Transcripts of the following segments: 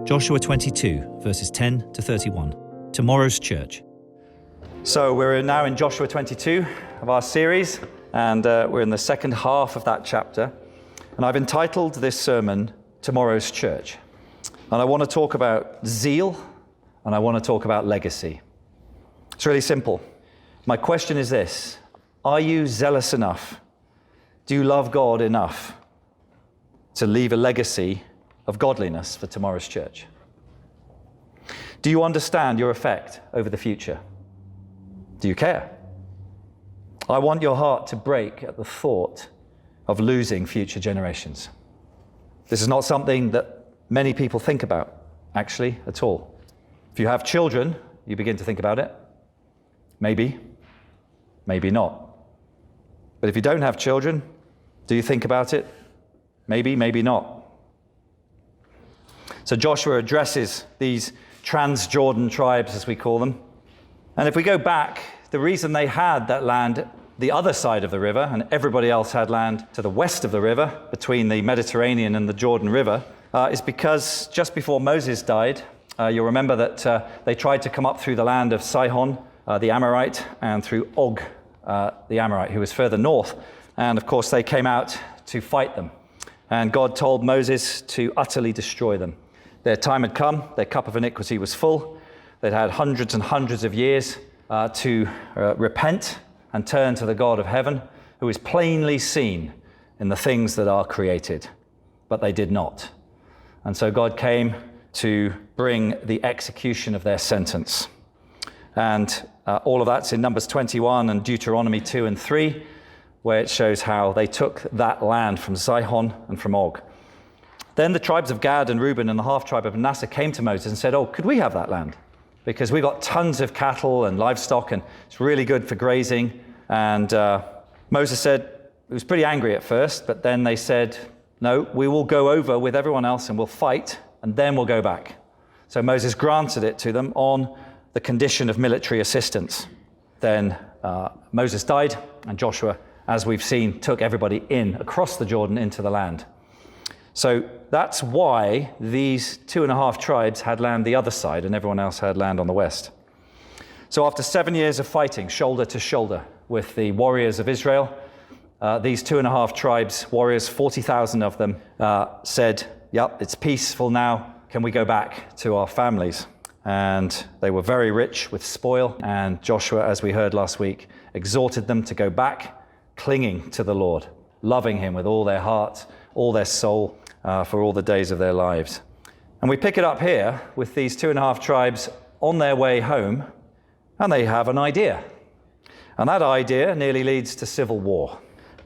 Joshua 22, verses 10 to 31. Tomorrow's church. So we're now in Joshua 22 of our series, and we're in the second half of that chapter. And I've entitled this sermon, Tomorrow's Church. And I want to talk about zeal, and I want to talk about legacy. It's really simple. My question is this: are you zealous enough? Do you love God enough to leave a legacy of godliness for tomorrow's church? Do you understand your effect over the future? Do you care? I want your heart to break at the thought of losing future generations. This is not something that many people think about, actually, at all. If you have children, you begin to think about it. Maybe, maybe not. But if you don't have children, do you think about it? Maybe, maybe not. So Joshua addresses these Transjordan tribes, as we call them. And if we go back, the reason they had that land the other side of the river, and everybody else had land to the west of the river, between the Mediterranean and the Jordan River, is because just before Moses died, you'll remember that they tried to come up through the land of Sihon, the Amorite, and through Og, the Amorite, who was further north. And of course, they came out to fight them. And God told Moses to utterly destroy them. Their time had come, their cup of iniquity was full. They'd had hundreds and hundreds of years to repent and turn to the God of heaven, who is plainly seen in the things that are created. But they did not. And so God came to bring the execution of their sentence. And all of that's in Numbers 21 and Deuteronomy 2 and 3, where it shows how they took that land from Sihon and from Og. Then the tribes of Gad and Reuben and the half-tribe of Manasseh came to Moses and said, "Oh, could we have that land? Because we've got tons of cattle and livestock, and it's really good for grazing." And Moses said, he was pretty angry at first, but then they said, "No, we will go over with everyone else and we'll fight, and then we'll go back." So Moses granted it to them on the condition of military assistance. Then Moses died, and Joshua, as we've seen, took everybody in across the Jordan into the land. So that's why these 2.5 tribes had land the other side and everyone else had land on the west. So after 7 years of fighting shoulder to shoulder with the warriors of Israel, these 2.5 tribes, warriors, 40,000 of them, said, "Yep, it's peaceful now. Can we go back to our families?" And they were very rich with spoil. And Joshua, as we heard last week, exhorted them to go back, clinging to the Lord, loving him with all their heart, all their soul, for all the days of their lives. And we pick it up here with these 2.5 tribes on their way home, and they have an idea. And that idea nearly leads to civil war,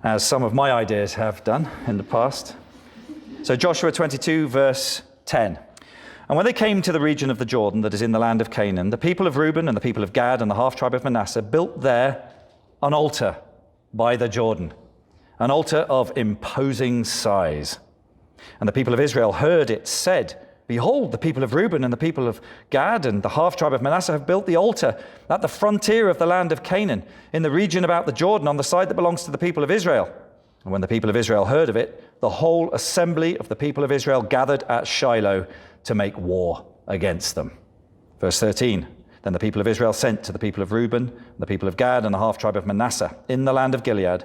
as some of my ideas have done in the past. So Joshua 22, verse 10. "And when they came to the region of the Jordan that is in the land of Canaan, the people of Reuben and the people of Gad and the half-tribe of Manasseh built there an altar by the Jordan, an altar of imposing size. And the people of Israel heard it said, 'Behold, the people of Reuben and the people of Gad and the half-tribe of Manasseh have built the altar at the frontier of the land of Canaan, in the region about the Jordan, on the side that belongs to the people of Israel.' And when the people of Israel heard of it, the whole assembly of the people of Israel gathered at Shiloh to make war against them." Verse 13. "Then the people of Israel sent to the people of Reuben, the people of Gad, and the half-tribe of Manasseh in the land of Gilead,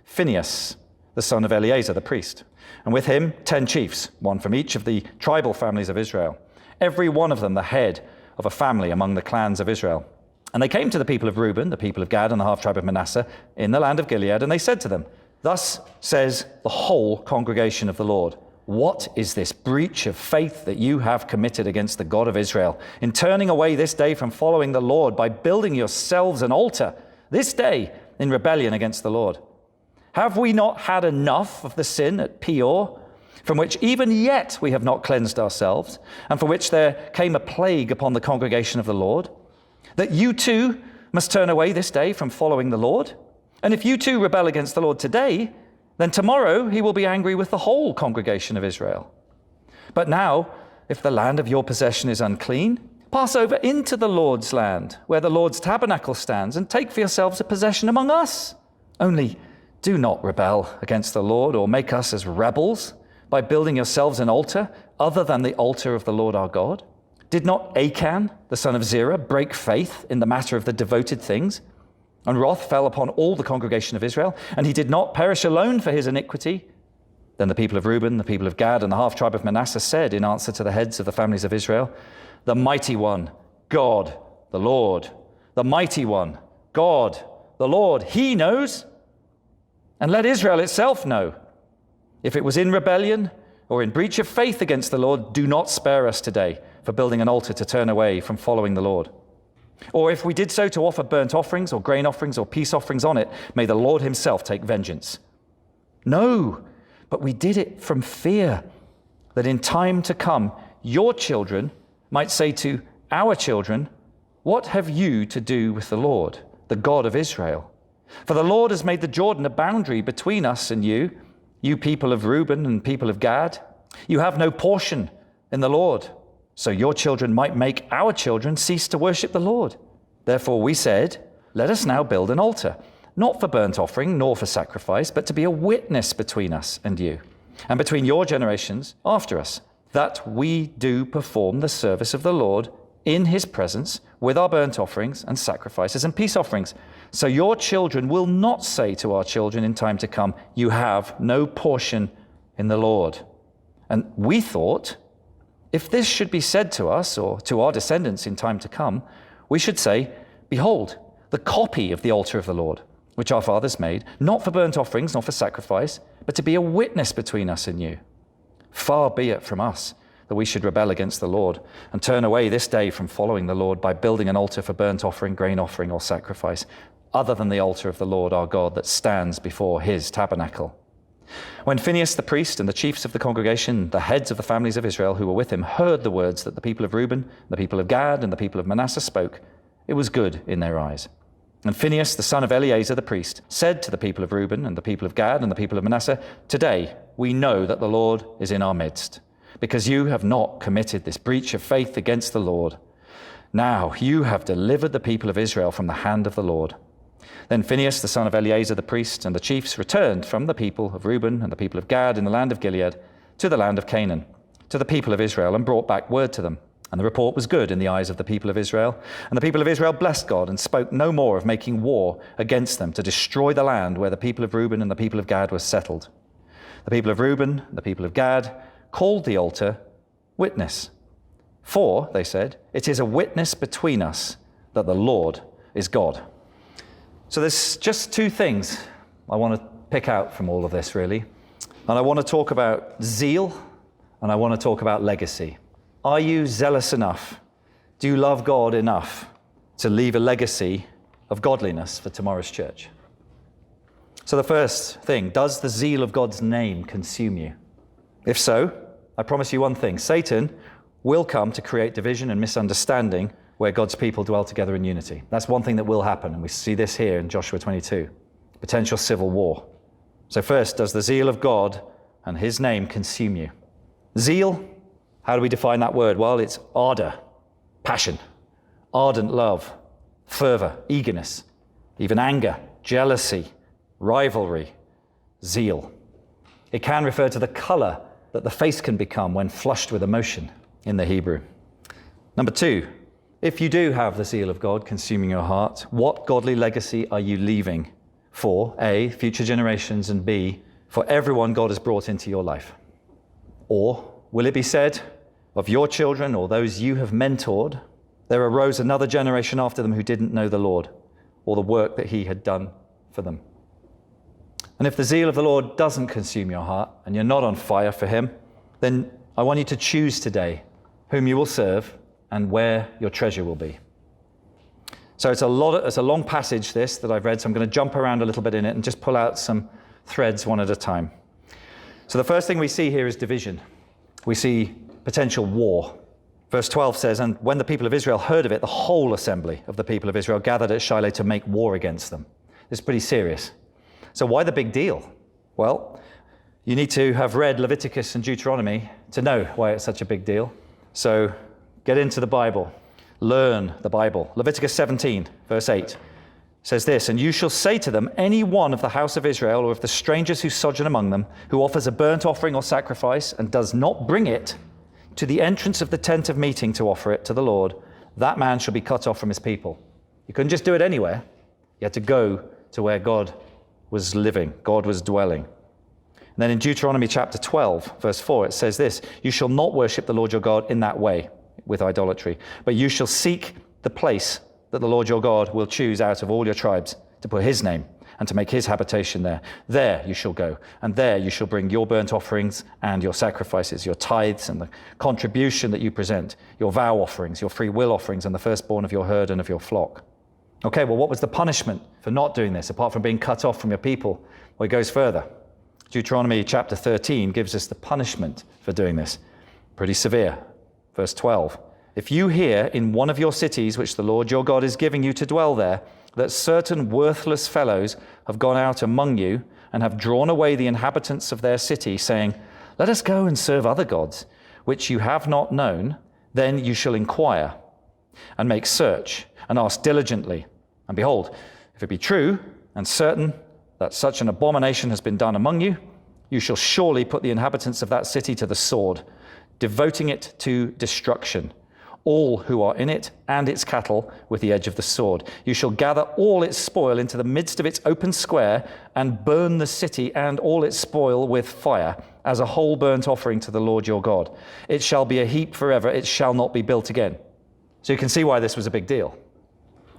Phinehas, the son of Eleazar the priest, and with him 10 chiefs, one from each of the tribal families of Israel, every one of them the head of a family among the clans of Israel. And they came to the people of Reuben, the people of Gad, and the half-tribe of Manasseh in the land of Gilead, and they said to them, 'Thus says the whole congregation of the Lord, what is this breach of faith that you have committed against the God of Israel, in turning away this day from following the Lord by building yourselves an altar this day in rebellion against the Lord? Have we not had enough of the sin at Peor, from which even yet we have not cleansed ourselves, and for which there came a plague upon the congregation of the Lord, that you too must turn away this day from following the Lord? And if you too rebel against the Lord today, then tomorrow he will be angry with the whole congregation of Israel. But now, if the land of your possession is unclean, pass over into the Lord's land, where the Lord's tabernacle stands, and take for yourselves a possession among us. Only do not rebel against the Lord or make us as rebels, by building yourselves an altar other than the altar of the Lord our God? Did not Achan, the son of Zerah, break faith in the matter of the devoted things? And wrath fell upon all the congregation of Israel, and he did not perish alone for his iniquity. Then the people of Reuben, the people of Gad, and the half-tribe of Manasseh said in answer to the heads of the families of Israel, the mighty one, God, the Lord, the mighty one, God, the Lord, he knows, and let Israel itself know. If it was in rebellion or in breach of faith against the Lord, do not spare us today for building an altar to turn away from following the Lord. Or if we did so to offer burnt offerings or grain offerings or peace offerings on it, may the Lord himself take vengeance. No, but we did it from fear, that in time to come, your children might say to our children, what have you to do with the Lord, the God of Israel? For the Lord has made the Jordan a boundary between us and you, you people of Reuben and people of Gad. You have no portion in the Lord, so your children might make our children cease to worship the Lord. Therefore we said, let us now build an altar, not for burnt offering nor for sacrifice, but to be a witness between us and you, and between your generations after us, that we do perform the service of the Lord in his presence with our burnt offerings and sacrifices and peace offerings. So your children will not say to our children in time to come, you have no portion in the Lord. And we thought, if this should be said to us or to our descendants in time to come, we should say, behold, the copy of the altar of the Lord, which our fathers made, not for burnt offerings, not for sacrifice, but to be a witness between us and you. Far be it from us that we should rebel against the Lord and turn away this day from following the Lord by building an altar for burnt offering, grain offering, or sacrifice, other than the altar of the Lord our God that stands before his tabernacle. When Phinehas the priest and the chiefs of the congregation, the heads of the families of Israel who were with him, heard the words that the people of Reuben, the people of Gad, and the people of Manasseh spoke, it was good in their eyes. And Phinehas, the son of Eleazar the priest, said to the people of Reuben and the people of Gad and the people of Manasseh, today we know that the Lord is in our midst, because you have not committed this breach of faith against the Lord. Now you have delivered the people of Israel from the hand of the Lord. Then Phinehas, the son of Eleazar the priest, and the chiefs returned from the people of Reuben and the people of Gad in the land of Gilead to the land of Canaan, to the people of Israel, and brought back word to them. And the report was good in the eyes of the people of Israel. And the people of Israel blessed God and spoke no more of making war against them to destroy the land where the people of Reuben and the people of Gad were settled. The people of Reuben, the people of Gad, called the altar Witness. For, they said, it is a witness between us that the Lord is God. So there's just two things I want to pick out from all of this, really. And I want to talk about zeal, and I want to talk about legacy. Are you zealous enough? Do you love God enough to leave a legacy of godliness for tomorrow's church? So the first thing, does the zeal of God's name consume you? If so, I promise you one thing, Satan will come to create division and misunderstanding where God's people dwell together in unity. That's one thing that will happen, and we see this here in Joshua 22, potential civil war. So first, does the zeal of God and his name consume you? Zeal, how do we define that word? Well, it's ardor, passion, ardent love, fervor, eagerness, even anger, jealousy, rivalry, zeal. It can refer to the color that the face can become when flushed with emotion in the Hebrew. Number two, if you do have the zeal of God consuming your heart, what godly legacy are you leaving for A, future generations, and B, for everyone God has brought into your life? Or will it be said of your children or those you have mentored, there arose another generation after them who didn't know the Lord or the work that he had done for them? And if the zeal of the Lord doesn't consume your heart and you're not on fire for him, then I want you to choose today whom you will serve and where your treasure will be. So it's a long passage, this, that I've read, so I'm going to jump around a little bit in it and just pull out some threads one at a time. So the first thing we see here is division. We see potential war. Verse 12 says, and when the people of Israel heard of it, the whole assembly of the people of Israel gathered at Shiloh to make war against them. This is pretty serious. So why the big deal? Well, you need to have read Leviticus and Deuteronomy to know why it's such a big deal. So get into the Bible. Learn the Bible. Leviticus 17, verse 8. says this, and you shall say to them, any one of the house of Israel or of the strangers who sojourn among them, who offers a burnt offering or sacrifice and does not bring it to the entrance of the tent of meeting to offer it to the Lord, that man shall be cut off from his people. You couldn't just do it anywhere. You had to go to where God was living, God was dwelling. And then in Deuteronomy chapter 12, verse 4, it says this, you shall not worship the Lord your God in that way, with idolatry, but you shall seek the place that the Lord your God will choose out of all your tribes to put his name and to make his habitation there. There you shall go, and there you shall bring your burnt offerings and your sacrifices, your tithes and the contribution that you present, your vow offerings, your free will offerings, and the firstborn of your herd and of your flock. Okay, well, what was the punishment for not doing this, apart from being cut off from your people? Well, it goes further. Deuteronomy chapter 13 gives us the punishment for doing this. Pretty severe. Verse 12. If you hear in one of your cities, which the Lord your God is giving you to dwell there, that certain worthless fellows have gone out among you and have drawn away the inhabitants of their city, saying, let us go and serve other gods, which you have not known, then you shall inquire and make search and ask diligently. And behold, if it be true and certain that such an abomination has been done among you, you shall surely put the inhabitants of that city to the sword, devoting it to destruction, all who are in it and its cattle with the edge of the sword. You shall gather all its spoil into the midst of its open square and burn the city and all its spoil with fire as a whole burnt offering to the Lord your God. It shall be a heap forever. It shall not be built again. So you can see why this was a big deal.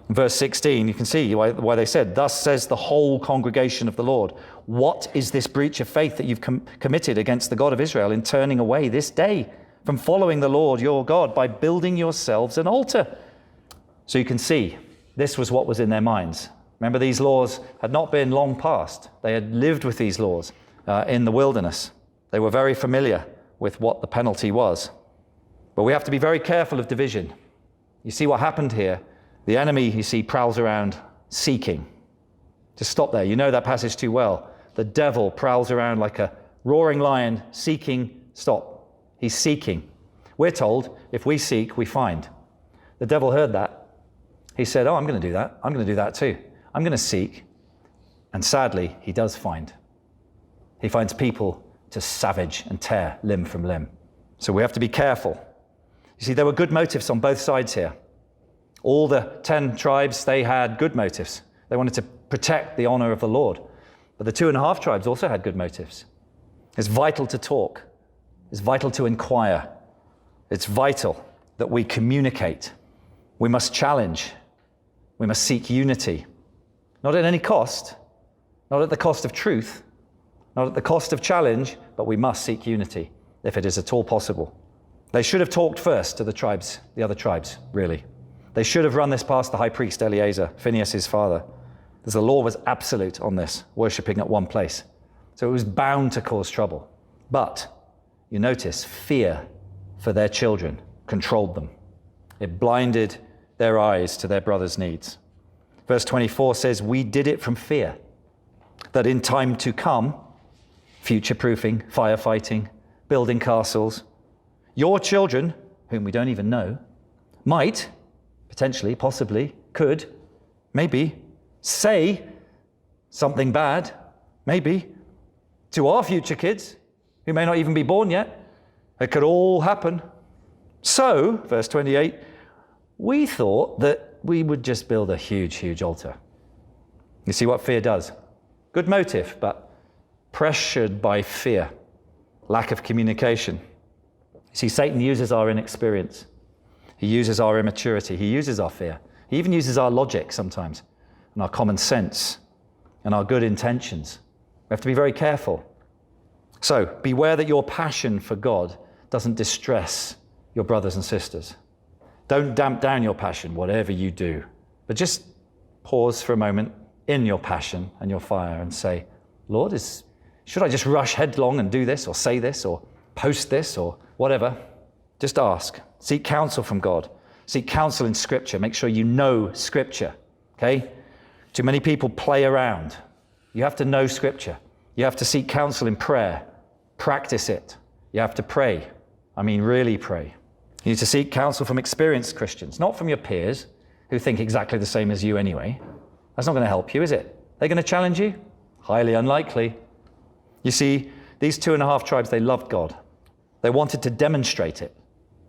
In verse 16, you can see why they said, thus says the whole congregation of the Lord. What is this breach of faith that you've committed against the God of Israel in turning away this day from following the Lord your God by building yourselves an altar? So you can see this was what was in their minds. Remember, these laws had not been long past. They had lived with these laws in the wilderness. They were very familiar with what the penalty was. But we have to be very careful of division. You see what happened here? The enemy, you see, prowls around seeking. Just stop there. You know that passage too well. The devil prowls around like a roaring lion seeking. Stop. He's seeking. We're told if we seek, we find. The devil heard that. He said, oh, I'm going to do that. I'm going to do that too. I'm going to seek. And sadly, he does find. He finds people to savage and tear limb from limb. So we have to be careful. You see, there were good motives on both sides here. All the 10 tribes, they had good motives. They wanted to protect the honor of the Lord. But the 2.5 tribes also had good motives. It's vital to talk. It's vital to inquire. It's vital that we communicate. We must challenge. We must seek unity. Not at any cost. Not at the cost of truth. Not at the cost of challenge, but we must seek unity if it is at all possible. They should have talked first to the tribes, the other tribes, really. They should have run this past the high priest Eleazar, Phinehas' father, because the law was absolute on this, worshipping at one place. So it was bound to cause trouble. But you notice fear for their children controlled them. It blinded their eyes to their brother's needs. Verse 24 says, we did it from fear, that in time to come, future-proofing, firefighting, building castles, your children, whom we don't even know, might, potentially, possibly, could, maybe, say something bad, maybe, to our future kids, who may not even be born yet. It could all happen. So, verse 28, we thought that we would just build a huge, huge altar. You see what fear does? Good motive, but pressured by fear, lack of communication. You see, Satan uses our inexperience. He uses our immaturity. He uses our fear. He even uses our logic sometimes, and our common sense, and our good intentions. We have to be very careful. So, beware that your passion for God doesn't distress your brothers and sisters. Don't damp down your passion, whatever you do. But just pause for a moment in your passion and your fire and say, Lord, should I just rush headlong and do this, or say this, or post this, or whatever? Just ask. Seek counsel from God. Seek counsel in Scripture. Make sure you know Scripture, okay? Too many people play around. You have to know Scripture. You have to seek counsel in prayer. Practice it. You have to pray. I mean, really pray. You need to seek counsel from experienced Christians, not from your peers who think exactly the same as you anyway. That's not going to help you, is it? They're going to challenge you? Highly unlikely. You see, these 2.5 tribes, they loved God. They wanted to demonstrate it.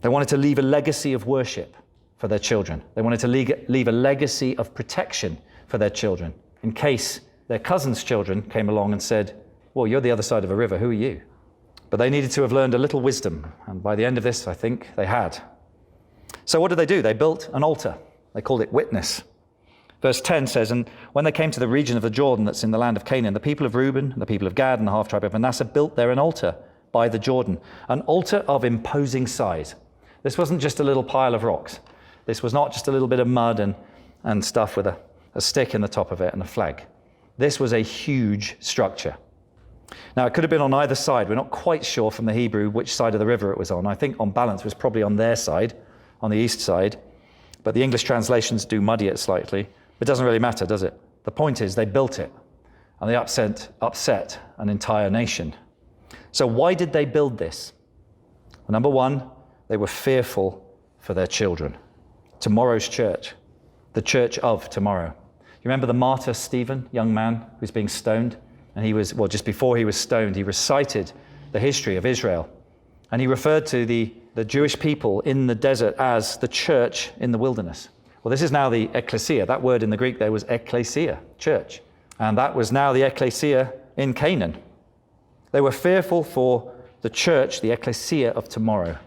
They wanted to leave a legacy of worship for their children. They wanted to leave a legacy of protection for their children in case their cousins' children came along and said, well, you're the other side of a river, who are you? But they needed to have learned a little wisdom, and by the end of this, I think they had. So what did they do? They built an altar. They called it Witness. Verse 10 says, and when they came to the region of the Jordan that's in the land of Canaan, the people of Reuben, and the people of Gad, and the half-tribe of Manasseh built there an altar by the Jordan, an altar of imposing size. This wasn't just a little pile of rocks. This was not just a little bit of mud and stuff with a stick in the top of it and a flag. This was a huge structure. Now, it could have been on either side. We're not quite sure from the Hebrew which side of the river it was on. I think on balance it was probably on their side, on the east side. But the English translations do muddy it slightly. It doesn't really matter, does it? The point is they built it, and they upset an entire nation. So why did they build this? Well, number one, they were fearful for their children. Tomorrow's church, the church of tomorrow. You remember the martyr Stephen, young man who was being stoned? And he was, well, just before he was stoned, he recited the history of Israel. And he referred to the Jewish people in the desert as the church in the wilderness. Well, this is now the ecclesia. That word in the Greek there was ecclesia, church. And that was now the ecclesia in Canaan. They were fearful for the church, the ecclesia of tomorrow.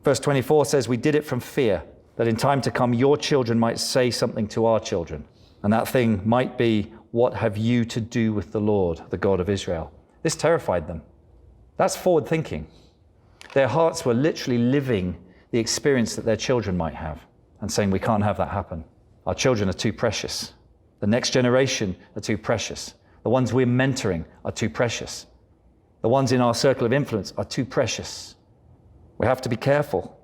Verse 24 says, we did it from fear, that in time to come your children might say something to our children. And that thing might be, what have you to do with the Lord, the God of Israel? This terrified them. That's forward thinking. Their hearts were literally living the experience that their children might have and saying, we can't have that happen. Our children are too precious. The next generation are too precious. The ones we're mentoring are too precious. The ones in our circle of influence are too precious. We have to be careful.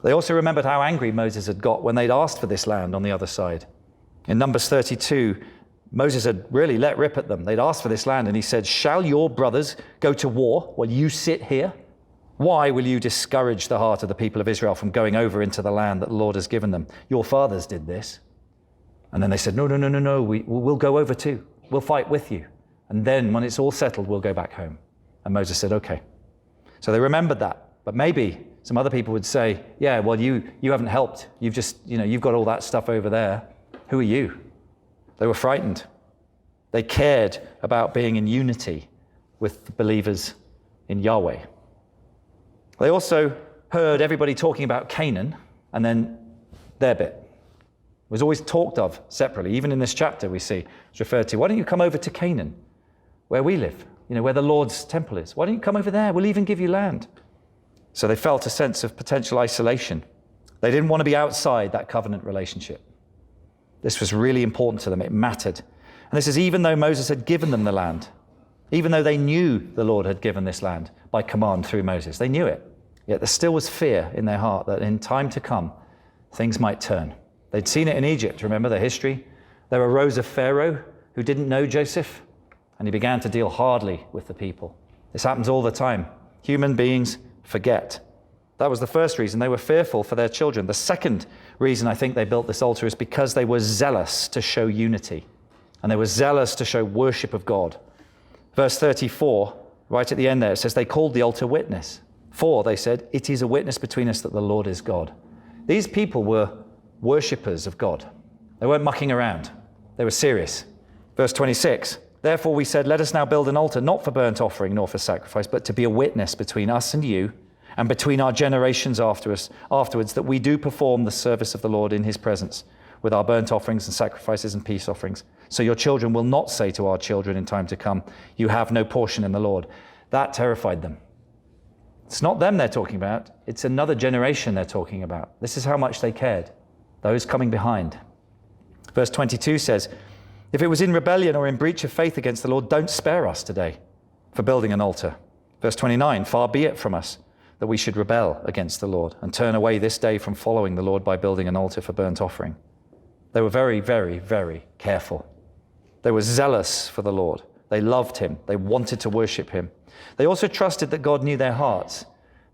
They also remembered how angry Moses had got when they'd asked for this land on the other side. In Numbers 32, Moses had really let rip at them. They'd asked for this land, and he said, shall your brothers go to war while you sit here? Why will you discourage the heart of the people of Israel from going over into the land that the Lord has given them? Your fathers did this. And then they said, no, we'll go over too. We'll fight with you. And then when it's all settled, we'll go back home. And Moses said, okay. So they remembered that. But maybe some other people would say, yeah, well, you haven't helped. You've just, you've got all that stuff over there. Who are you? They were frightened. They cared about being in unity with the believers in Yahweh. They also heard everybody talking about Canaan, and then their bit. It was always talked of separately. Even in this chapter we see it's referred to, why don't you come over to Canaan, where we live, where the Lord's temple is. Why don't you come over there? We'll even give you land. So they felt a sense of potential isolation. They didn't want to be outside that covenant relationship. This was really important to them. It mattered. And this is even though Moses had given them the land, even though they knew the Lord had given this land by command through Moses. They knew it. Yet there still was fear in their heart that in time to come, things might turn. They'd seen it in Egypt, remember the history? There arose a Pharaoh who didn't know Joseph, and he began to deal hardly with the people. This happens all the time. Human beings forget. That was the first reason. They were fearful for their children. The second reason I think they built this altar is because they were zealous to show unity. And they were zealous to show worship of God. Verse 34, right at the end there, it says, they called the altar Witness. For, they said, it is a witness between us that the Lord is God. These people were worshippers of God. They weren't mucking around. They were serious. Verse 26, therefore we said, let us now build an altar, not for burnt offering nor for sacrifice, but to be a witness between us and you, and between our generations afterwards, that we do perform the service of the Lord in his presence, with our burnt offerings and sacrifices and peace offerings. So your children will not say to our children in time to come, you have no portion in the Lord. That terrified them. It's not them they're talking about. It's another generation they're talking about. This is how much they cared. Those coming behind. Verse 22 says, if it was in rebellion or in breach of faith against the Lord, don't spare us today for building an altar. Verse 29, far be it from us that we should rebel against the Lord and turn away this day from following the Lord by building an altar for burnt offering. They were very, very, very careful. They were zealous for the Lord. They loved him. They wanted to worship him. They also trusted that God knew their hearts.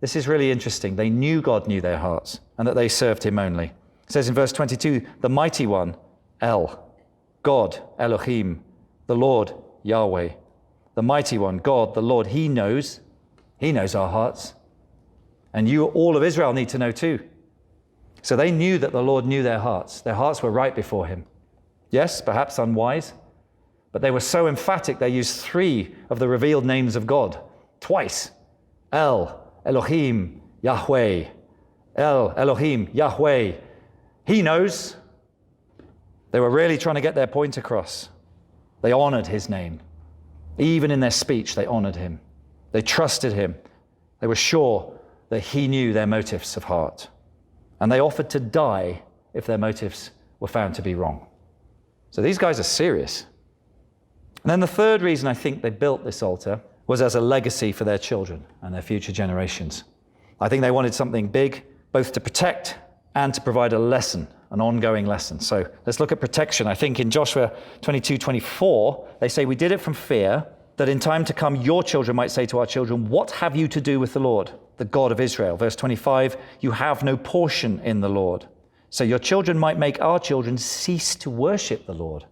This is really interesting. They knew God knew their hearts and that they served him only. It says in verse 22, the mighty one, El, God, Elohim, the Lord, Yahweh, the mighty one, God, the Lord. He knows our hearts. And you, all of Israel, need to know too. So they knew that the Lord knew their hearts. Their hearts were right before him. Yes, perhaps unwise, but they were so emphatic they used 3 of the revealed names of God twice. El, Elohim, Yahweh. El, Elohim, Yahweh. He knows. They were really trying to get their point across. They honored his name. Even in their speech, they honored him. They trusted him. They were sure that he knew their motives of heart. And they offered to die if their motives were found to be wrong. So these guys are serious. And then the third reason I think they built this altar was as a legacy for their children and their future generations. I think they wanted something big, both to protect and to provide a lesson, an ongoing lesson. So let's look at protection. I think in Joshua 22:24, they say, we did it from fear, that in time to come your children might say to our children, what have you to do with the Lord, the God of Israel? Verse 25, you have no portion in the Lord. So your children might make our children cease to worship the Lord.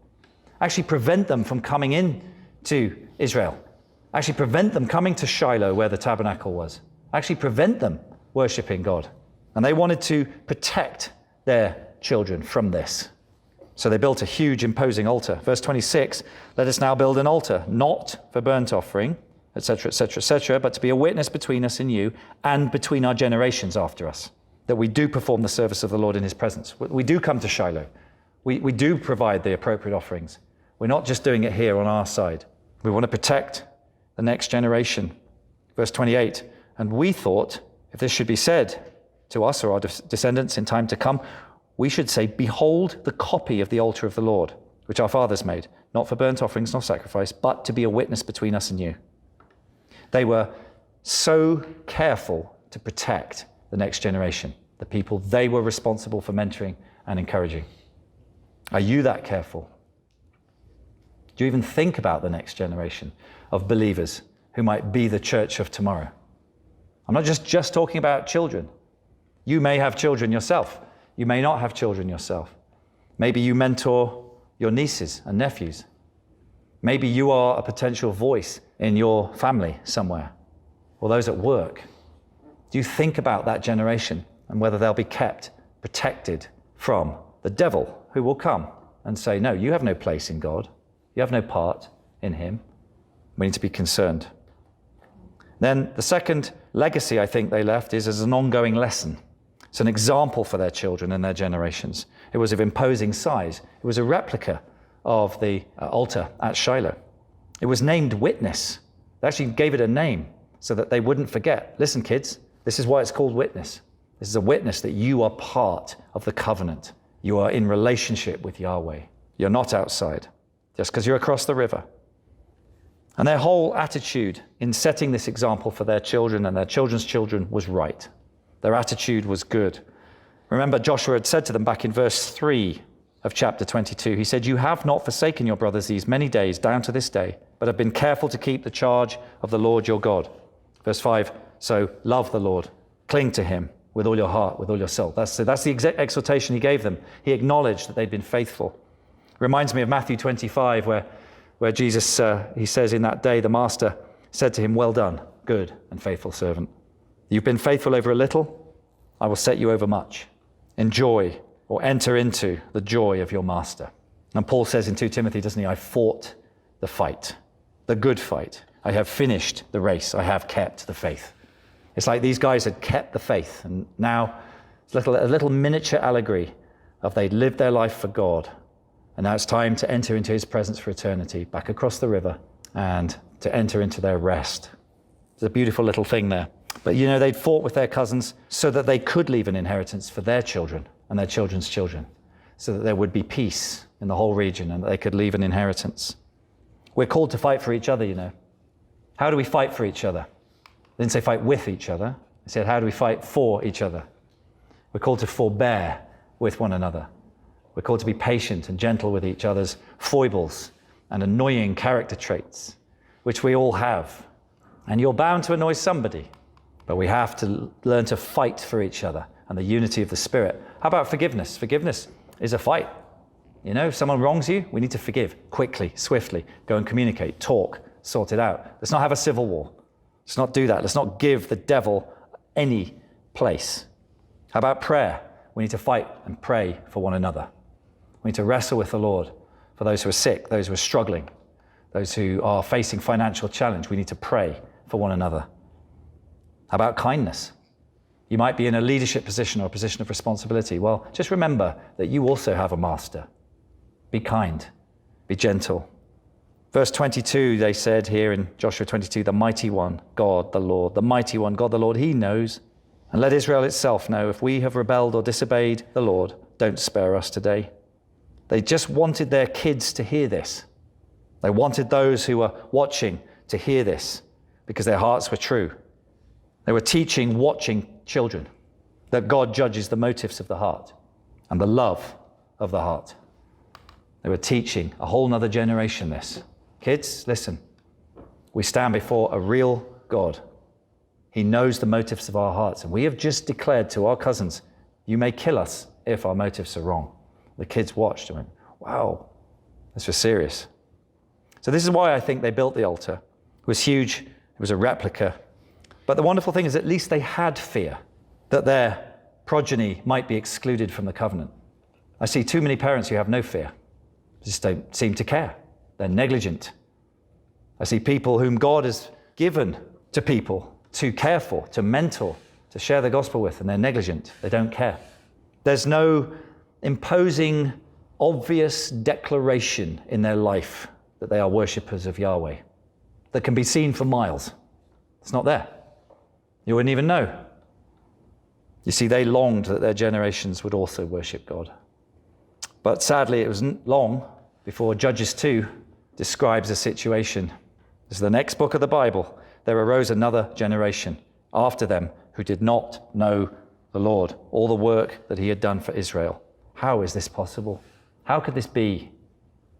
Actually prevent them from coming in to Israel. Actually prevent them coming to Shiloh where the tabernacle was. Actually prevent them worshiping God. And they wanted to protect their children from this. So they built a huge imposing altar. Verse 26, let us now build an altar, not for burnt offering, etc., etc., etc., but to be a witness between us and you and between our generations after us, that we do perform the service of the Lord in his presence. We do come to Shiloh. We do provide the appropriate offerings. We're not just doing it here on our side. We want to protect the next generation. Verse 28, and we thought, if this should be said to us or our descendants in time to come, we should say, behold the copy of the altar of the Lord, which our fathers made, not for burnt offerings nor sacrifice, but to be a witness between us and you. They were so careful to protect the next generation, the people they were responsible for mentoring and encouraging. Are you that careful? Do you even think about the next generation of believers who might be the church of tomorrow? I'm not just talking about children. You may have children yourself. You may not have children yourself. Maybe you mentor your nieces and nephews. Maybe you are a potential voice in your family somewhere, or those at work. Do you think about that generation and whether they'll be kept protected from the devil who will come and say, no, you have no place in God. You have no part in him. We need to be concerned. Then the second legacy I think they left is as an ongoing lesson. It's an example for their children and their generations. It was of imposing size. It was a replica of the altar at Shiloh. It was named Witness. They actually gave it a name so that they wouldn't forget. Listen, kids, this is why it's called Witness. This is a witness that you are part of the covenant. You are in relationship with Yahweh. You're not outside just because you're across the river. And their whole attitude in setting this example for their children and their children's children was right. Their attitude was good. Remember, Joshua had said to them back in verse 3 of chapter 22, he said, you have not forsaken your brothers these many days down to this day, but have been careful to keep the charge of the Lord your God. Verse 5, so love the Lord, cling to him with all your heart, with all your soul. That's the exhortation he gave them. He acknowledged that they'd been faithful. Reminds me of Matthew 25, where Jesus, he says, in that day, the master said to him, well done, good and faithful servant. You've been faithful over a little, I will set you over much. Enjoy or enter into the joy of your master. And Paul says in 2 Timothy, doesn't he, I fought the fight, the good fight. I have finished the race. I have kept the faith. It's like these guys had kept the faith. And now it's a little miniature allegory of they'd lived their life for God. And now it's time to enter into his presence for eternity, back across the river, and to enter into their rest. It's a beautiful little thing there. But you know, they'd fought with their cousins so that they could leave an inheritance for their children and their children's children, so that there would be peace in the whole region and that they could leave an inheritance. We're called to fight for each other, you know. How do we fight for each other? They didn't say fight with each other. They said, how do we fight for each other? We're called to forbear with one another. We're called to be patient and gentle with each other's foibles and annoying character traits, which we all have. And you're bound to annoy somebody. But we have to learn to fight for each other and the unity of the Spirit. How about forgiveness? Forgiveness is a fight. You know, if someone wrongs you, we need to forgive quickly, swiftly. Go and communicate, talk, sort it out. Let's not have a civil war. Let's not do that. Let's not give the devil any place. How about prayer? We need to fight and pray for one another. We need to wrestle with the Lord for those who are sick, those who are struggling, those who are facing financial challenge. We need to pray for one another. How about kindness? You might be in a leadership position or a position of responsibility. Well, just remember that you also have a master. Be kind, be gentle. Verse 22, they said here in Joshua 22, the mighty one, God the Lord, the mighty one, God the Lord, he knows. And let Israel itself know, if we have rebelled or disobeyed the Lord, don't spare us today. They just wanted their kids to hear this. They wanted those who were watching to hear this because their hearts were true. They were teaching watching children that God judges the motives of the heart and the love of the heart. They were teaching a whole nother generation this. Kids, listen, we stand before a real God. He knows the motives of our hearts. And we have just declared to our cousins, you may kill us if our motives are wrong. The kids watched and went, wow, this was serious. So this is why I think they built the altar. It was huge. It was a replica. But the wonderful thing is at least they had fear that their progeny might be excluded from the covenant. I see too many parents who have no fear. Just don't seem to care. They're negligent. I see people whom God has given to people to care for, to mentor, to share the gospel with, and they're negligent. They don't care. There's no imposing, obvious declaration in their life that they are worshippers of Yahweh that can be seen for miles. It's not there. You wouldn't even know. You see, they longed that their generations would also worship God. But sadly, it wasn't long before Judges 2 describes a situation. This is the next book of the Bible. There arose another generation after them who did not know the Lord, all the work that he had done for Israel. How is this possible? How could this be?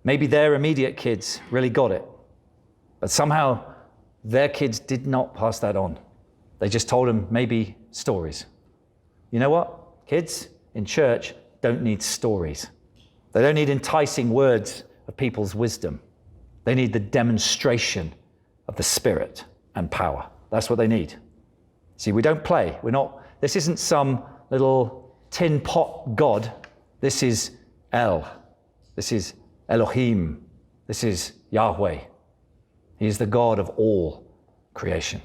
Maybe their immediate kids really got it, but somehow their kids did not pass that on. They just told them maybe stories. You know what? Kids in church don't need stories. They don't need enticing words of people's wisdom. They need the demonstration of the Spirit and power. That's what they need. See, we don't play. This isn't some little tin pot God. This is El. This is Elohim. This is Yahweh. He is the God of all creation.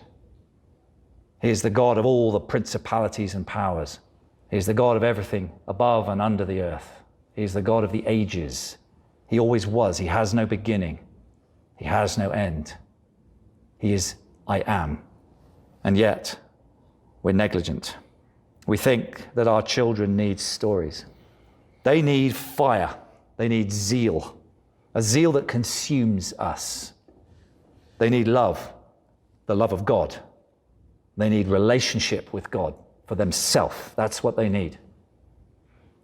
He is the God of all the principalities and powers. He is the God of everything above and under the earth. He is the God of the ages. He always was. He has no beginning. He has no end. He is I am. And yet, we're negligent. We think that our children need stories. They need fire. They need zeal. A zeal that consumes us. They need love, the love of God. They need relationship with God for themselves. That's what they need.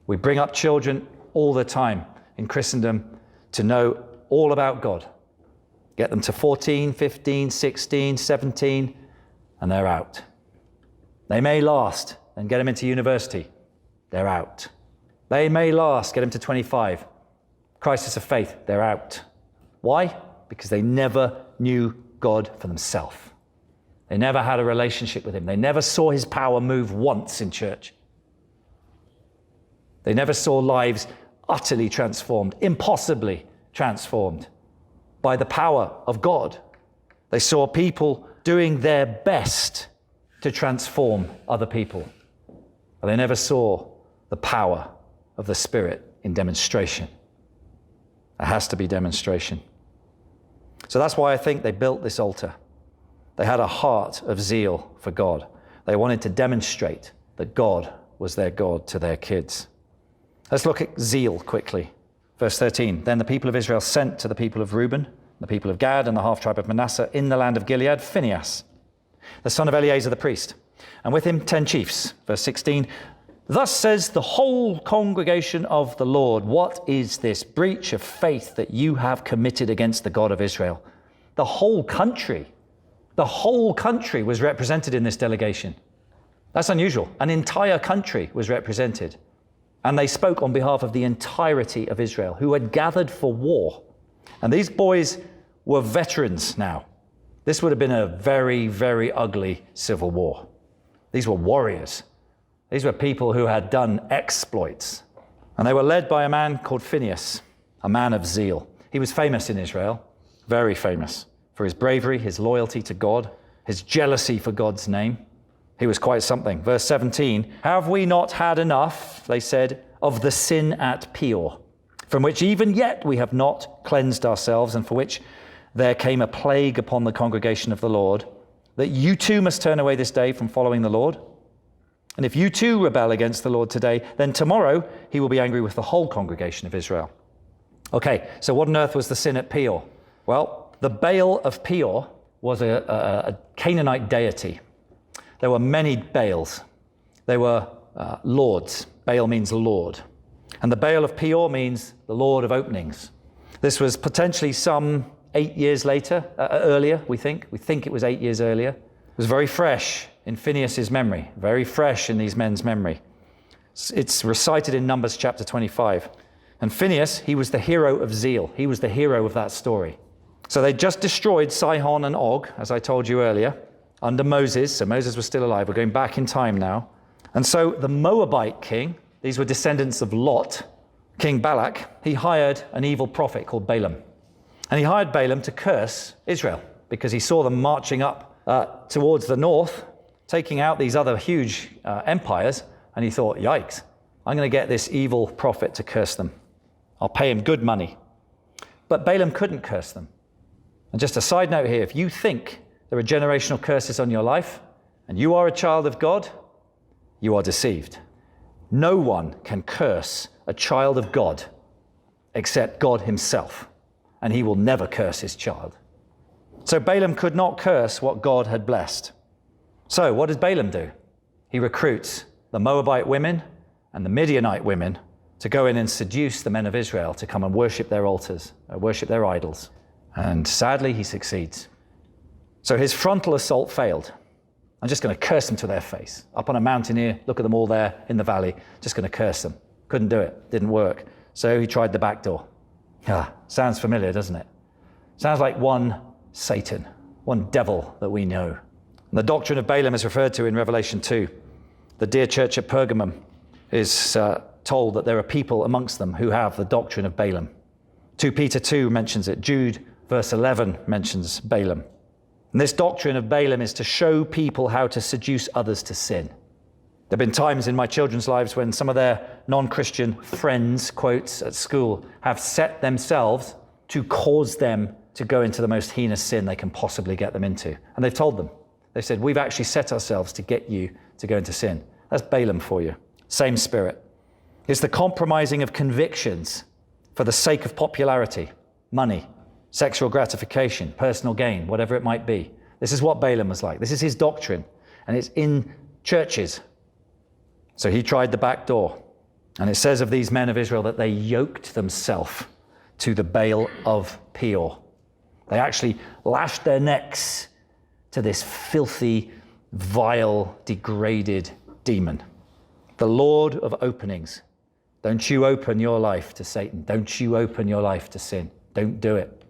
We bring up children all the time in Christendom to know all about God. Get them to 14, 15, 16, 17, and they're out. They may last and get them into university. They're out. They may last, get them to 25. Crisis of faith, they're out. Why? Because they never knew God for themselves. They never had a relationship with him. They never saw his power move once in church. They never saw lives utterly transformed, impossibly transformed by the power of God. They saw people doing their best to transform other people. But they never saw the power of the Spirit in demonstration. There has to be demonstration. So that's why I think they built this altar. They had a heart of zeal for God. They wanted to demonstrate that God was their God to their kids. Let's look at zeal quickly. Verse 13, then the people of Israel sent to the people of Reuben, the people of Gad, and the half-tribe of Manasseh in the land of Gilead, Phinehas, the son of Eleazar the priest, and with him 10 chiefs. Verse 16, thus says the whole congregation of the Lord, what is this breach of faith that you have committed against the God of Israel? The whole country was represented in this delegation. That's unusual. An entire country was represented. And they spoke on behalf of the entirety of Israel, who had gathered for war. And these boys were veterans now. This would have been a very, very ugly civil war. These were warriors. These were people who had done exploits. And they were led by a man called Phinehas, a man of zeal. He was famous in Israel, very famous, for his bravery, his loyalty to God, his jealousy for God's name. He was quite something. Verse 17, have we not had enough, they said, of the sin at Peor, from which even yet we have not cleansed ourselves, and for which there came a plague upon the congregation of the Lord, that you too must turn away this day from following the Lord? And if you too rebel against the Lord today, then tomorrow he will be angry with the whole congregation of Israel. Okay, so what on earth was the sin at Peor? Well, the Baal of Peor was a Canaanite deity. There were many Baals. They were lords. Baal means lord. And the Baal of Peor means the Lord of openings. This was potentially some 8 years earlier, we think. We think it was 8 years earlier. It was very fresh in Phinehas' memory, very fresh in these men's memory. It's recited in Numbers chapter 25. And Phinehas, he was the hero of zeal. He was the hero of that story. So they just destroyed Sihon and Og, as I told you earlier, under Moses. So Moses was still alive. We're going back in time now. And so the Moabite king, these were descendants of Lot, King Balak, he hired an evil prophet called Balaam. And he hired Balaam to curse Israel because he saw them marching up towards the north, taking out these other huge empires. And he thought, yikes, I'm going to get this evil prophet to curse them. I'll pay him good money. But Balaam couldn't curse them. And just a side note here, if you think there are generational curses on your life and you are a child of God, you are deceived. No one can curse a child of God except God himself, and he will never curse his child. So Balaam could not curse what God had blessed. So what does Balaam do? He recruits the Moabite women and the Midianite women to go in and seduce the men of Israel to come and worship their altars, worship their idols. And sadly, he succeeds. So his frontal assault failed. I'm just going to curse them to their face. Up on a mountain here, look at them all there in the valley, just going to curse them. Couldn't do it, didn't work. So he tried the back door. Sounds familiar, doesn't it? Sounds like one Satan, one devil that we know. And the doctrine of Balaam is referred to in Revelation 2. The dear church at Pergamum is told that there are people amongst them who have the doctrine of Balaam. 2 Peter 2 mentions it. Jude, verse 11, mentions Balaam. And this doctrine of Balaam is to show people how to seduce others to sin. There have been times in my children's lives when some of their non-Christian friends, quotes, at school, have set themselves to cause them to go into the most heinous sin they can possibly get them into. And they've told them. They've said, we've actually set ourselves to get you to go into sin. That's Balaam for you. Same spirit. It's the compromising of convictions for the sake of popularity, money, sexual gratification, personal gain, whatever it might be. This is what Balaam was like. This is his doctrine, and it's in churches. So he tried the back door. And it says of these men of Israel that they yoked themselves to the Baal of Peor. They actually lashed their necks to this filthy, vile, degraded demon. The Lord of openings. Don't you open your life to Satan. Don't you open your life to sin. Don't do it.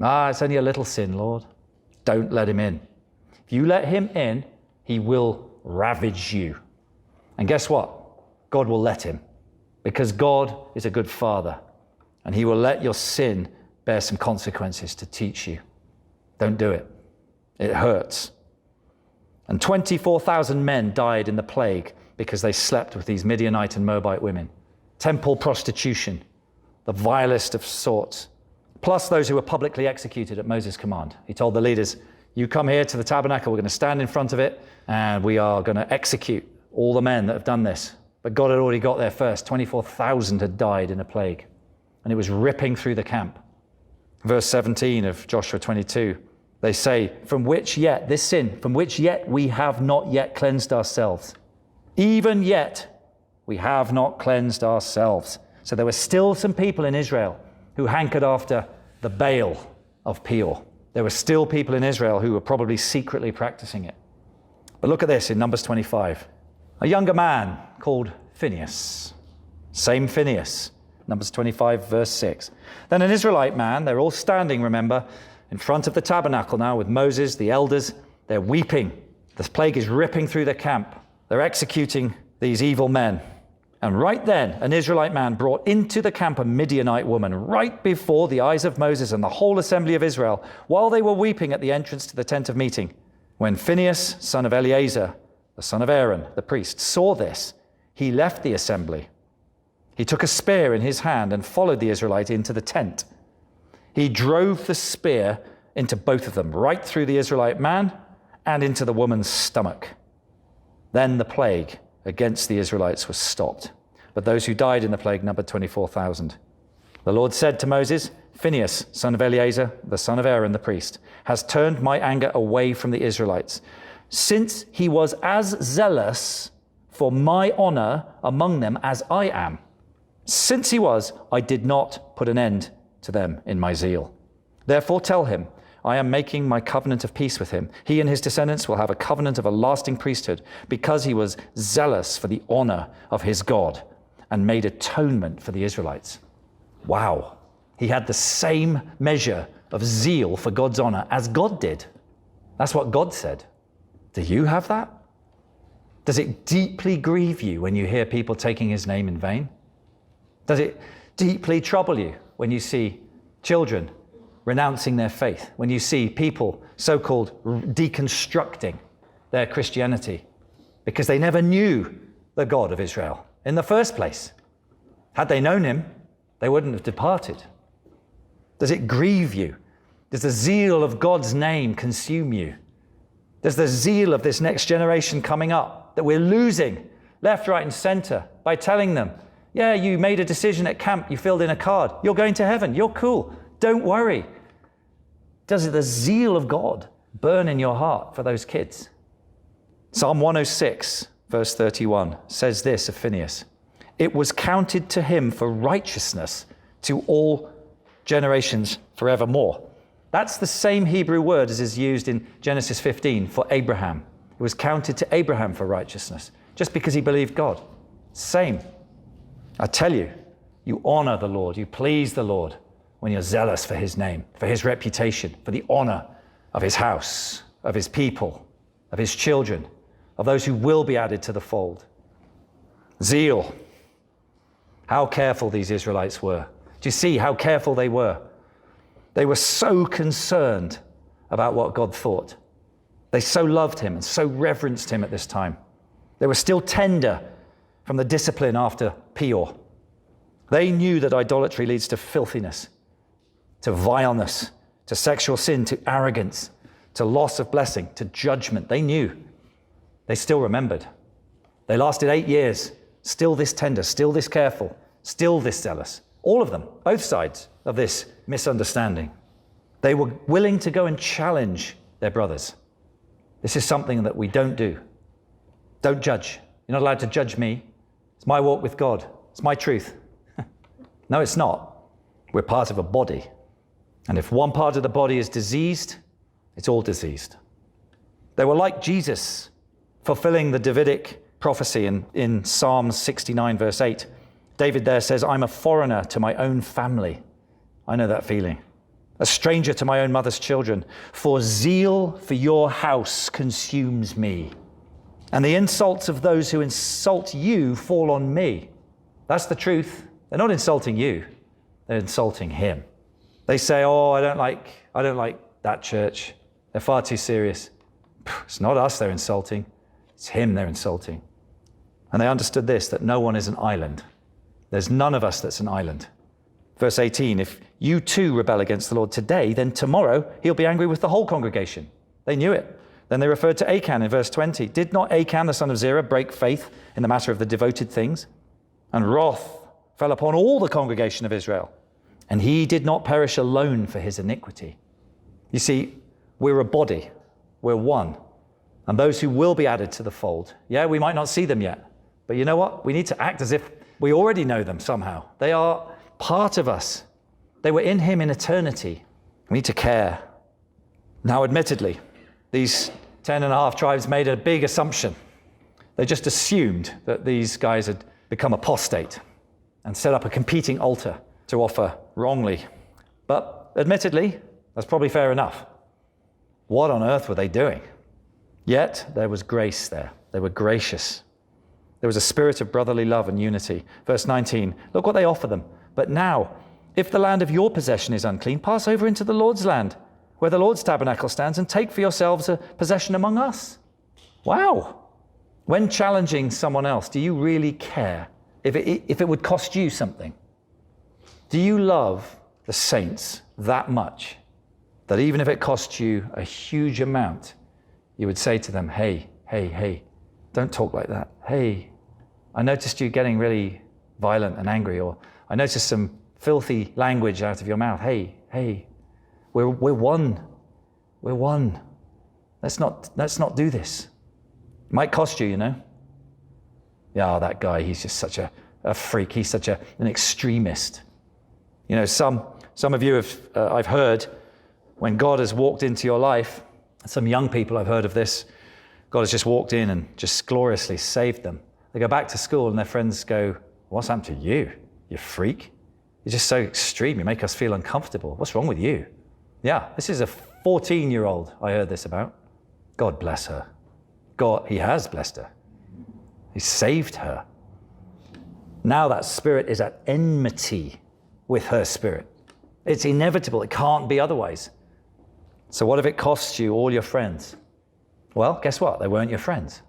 It's only a little sin, Lord. Don't let him in. If you let him in, he will ravage you. And guess what? God will let him, because God is a good father, and he will let your sin bear some consequences to teach you. Don't do it. It hurts. And 24,000 men died in the plague because they slept with these Midianite and Moabite women. Temple prostitution, the vilest of sorts. Plus those who were publicly executed at Moses' command. He told the leaders, you come here to the tabernacle, we're going to stand in front of it, and we are going to execute all the men that have done this. But God had already got there first. 24,000 had died in a plague, and it was ripping through the camp. Verse 17 of Joshua 22, they say, from which yet we have not yet cleansed ourselves. Even yet we have not cleansed ourselves. So there were still some people in Israel who hankered after the Baal of Peor. There were still people in Israel who were probably secretly practicing it. But look at this in Numbers 25. A younger man called Phinehas. Same Phinehas. Numbers 25, verse 6. Then an Israelite man, they're all standing, remember, in front of the tabernacle now with Moses, the elders. They're weeping. The plague is ripping through the camp. They're executing these evil men. And right then, an Israelite man brought into the camp a Midianite woman, right before the eyes of Moses and the whole assembly of Israel, while they were weeping at the entrance to the tent of meeting. When Phinehas, son of Eleazar, the son of Aaron, the priest, saw this, he left the assembly. He took a spear in his hand and followed the Israelite into the tent. He drove the spear into both of them, right through the Israelite man and into the woman's stomach. Then the plague against the Israelites was stopped. But those who died in the plague numbered 24,000. The Lord said to Moses, Phinehas, son of Eleazar, the son of Aaron, the priest, has turned my anger away from the Israelites, since he was as zealous for my honor among them as I am. Since he was, I did not put an end to them in my zeal. Therefore tell him, I am making my covenant of peace with him. He and his descendants will have a covenant of a lasting priesthood, because he was zealous for the honor of his God and made atonement for the Israelites. Wow. He had the same measure of zeal for God's honor as God did. That's what God said. Do you have that? Does it deeply grieve you when you hear people taking his name in vain? Does it deeply trouble you when you see children renouncing their faith, when you see people so-called deconstructing their Christianity because they never knew the God of Israel in the first place? Had they known him, they wouldn't have departed. Does it grieve you? Does the zeal of God's name consume you? Does the zeal of this next generation coming up that we're losing left, right, and center by telling them, yeah, you made a decision at camp, you filled in a card, you're going to heaven, you're cool, don't worry. Does the zeal of God burn in your heart for those kids? Psalm 106, verse 31, says this of Phinehas: it was counted to him for righteousness to all generations forevermore. That's the same Hebrew word as is used in Genesis 15 for Abraham. It was counted to Abraham for righteousness, just because he believed God. Same. I tell you, you honor the Lord, you please the Lord when you're zealous for his name, for his reputation, for the honor of his house, of his people, of his children, of those who will be added to the fold. Zeal. How careful these Israelites were. Do you see how careful they were? They were so concerned about what God thought. They so loved him and so reverenced him at this time. They were still tender from the discipline after Peor. They knew that idolatry leads to filthiness, to vileness, to sexual sin, to arrogance, to loss of blessing, to judgment. They knew. They still remembered. They lasted 8 years, still this tender, still this careful, still this zealous. All of them, both sides of this misunderstanding. They were willing to go and challenge their brothers. This is something that we don't do. Don't judge. You're not allowed to judge me. It's my walk with God. It's my truth. No, it's not. We're part of a body. And if one part of the body is diseased, it's all diseased. They were like Jesus, fulfilling the Davidic prophecy in Psalm 69, verse 8. David there says, I'm a foreigner to my own family. I know that feeling. A stranger to my own mother's children. For zeal for your house consumes me. And the insults of those who insult you fall on me. That's the truth. They're not insulting you. They're insulting him. They say, oh, I don't like that church. They're far too serious. It's not us they're insulting. It's him they're insulting. And they understood this, that no one is an island. There's none of us that's an island. Verse 18, if you too rebel against the Lord today, then tomorrow he'll be angry with the whole congregation. They knew it. Then they referred to Achan in verse 20. Did not Achan, the son of Zerah, break faith in the matter of the devoted things? And wrath fell upon all the congregation of Israel. And he did not perish alone for his iniquity. You see, we're a body. We're one. And those who will be added to the fold, yeah, we might not see them yet. But you know what? We need to act as if we already know them somehow. They are part of us. They were in him in eternity. We need to care. Now, admittedly, these 10.5 tribes made a big assumption. They just assumed that these guys had become apostate. and set up a competing altar to offer wrongly. But admittedly, that's probably fair enough. What on earth were they doing? Yet there was grace there. They were gracious. There was a spirit of brotherly love and unity. Verse 19, look what they offer them. But now, if the land of your possession is unclean, pass over into the Lord's land, where the Lord's tabernacle stands, and take for yourselves a possession among us. Wow. When challenging someone else, do you really care if it would cost you something? Do you love the saints that much that even if it costs you a huge amount, you would say to them, hey, don't talk like that. Hey, I noticed you getting really violent and angry, or I noticed some filthy language out of your mouth. Hey, we're one. We're one. Let's not do this. It might cost you, you know. Yeah, that guy, he's just such a freak. He's such an extremist. You know, some of you have, I've heard, when God has walked into your life, some young people, I've heard of this, God has just walked in and just gloriously saved them. They go back to school and their friends go, what's happened to you? You freak. You're just so extreme. You make us feel uncomfortable. What's wrong with you? Yeah, this is a 14-year-old I heard this about. God bless her. God, he has blessed her. He saved her. Now that spirit is at enmity with her spirit. It's inevitable. It can't be otherwise. So what if it costs you all your friends? Well, guess what? They weren't your friends.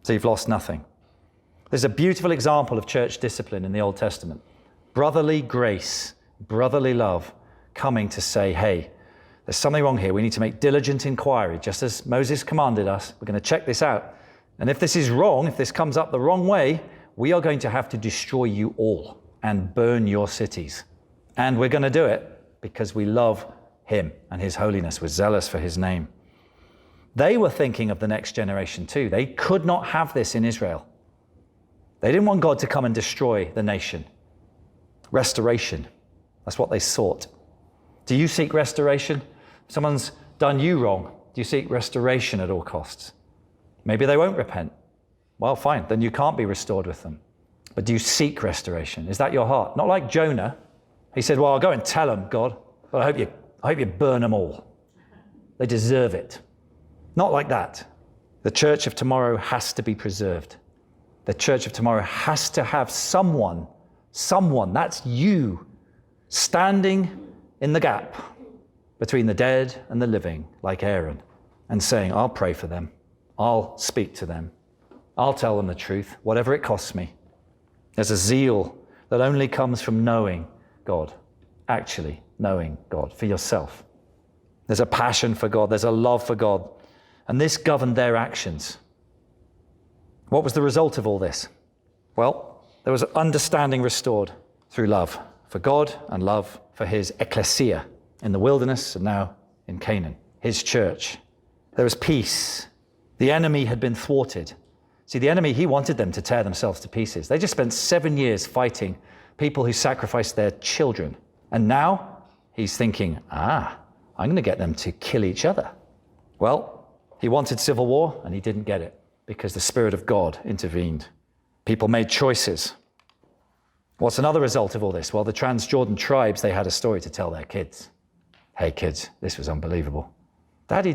So you've lost nothing. There's a beautiful example of church discipline in the Old Testament. Brotherly grace, brotherly love, coming to say, hey, there's something wrong here. We need to make diligent inquiry, just as Moses commanded us. We're going to check this out. And if this is wrong, if this comes up the wrong way, we are going to have to destroy you all and burn your cities. And we're going to do it because we love him and his holiness. We're zealous for his name. They were thinking of the next generation too. They could not have this in Israel. They didn't want God to come and destroy the nation. Restoration, that's what they sought. Do you seek restoration? Someone's done you wrong. Do you seek restoration at all costs? Maybe they won't repent. Well, fine, then you can't be restored with them. But do you seek restoration? Is that your heart? Not like Jonah. He said, well, I'll go and tell them, God, but I hope you burn them all. They deserve it. Not like that. The church of tomorrow has to be preserved. The church of tomorrow has to have someone, that's you, standing in the gap between the dead and the living, like Aaron, and saying, I'll pray for them. I'll speak to them. I'll tell them the truth, whatever it costs me. There's a zeal that only comes from knowing God, actually knowing God for yourself. There's a passion for God. There's a love for God. And this governed their actions. What was the result of all this? Well, there was understanding restored through love for God and love for his ecclesia in the wilderness and now in Canaan, his church. There was peace. The enemy had been thwarted. See, the enemy, he wanted them to tear themselves to pieces. They just spent 7 years fighting people who sacrificed their children. And now he's thinking, I'm going to get them to kill each other. Well, he wanted civil war and he didn't get it because the Spirit of God intervened. People made choices. What's another result of all this? Well, the Transjordan tribes, they had a story to tell their kids. Hey kids, this was unbelievable. Daddy.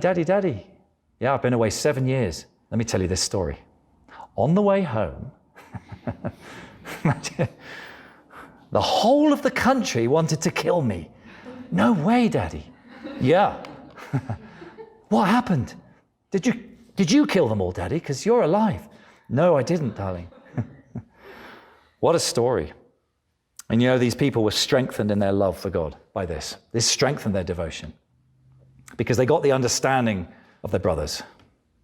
Yeah, I've been away 7 years. Let me tell you this story. On the way home, the whole of the country wanted to kill me. No way, Daddy. Yeah. What happened? Did you kill them all, Daddy? Because you're alive. No, I didn't, darling. What a story. And you know, these people were strengthened in their love for God by this. This strengthened their devotion because they got the understanding of their brothers.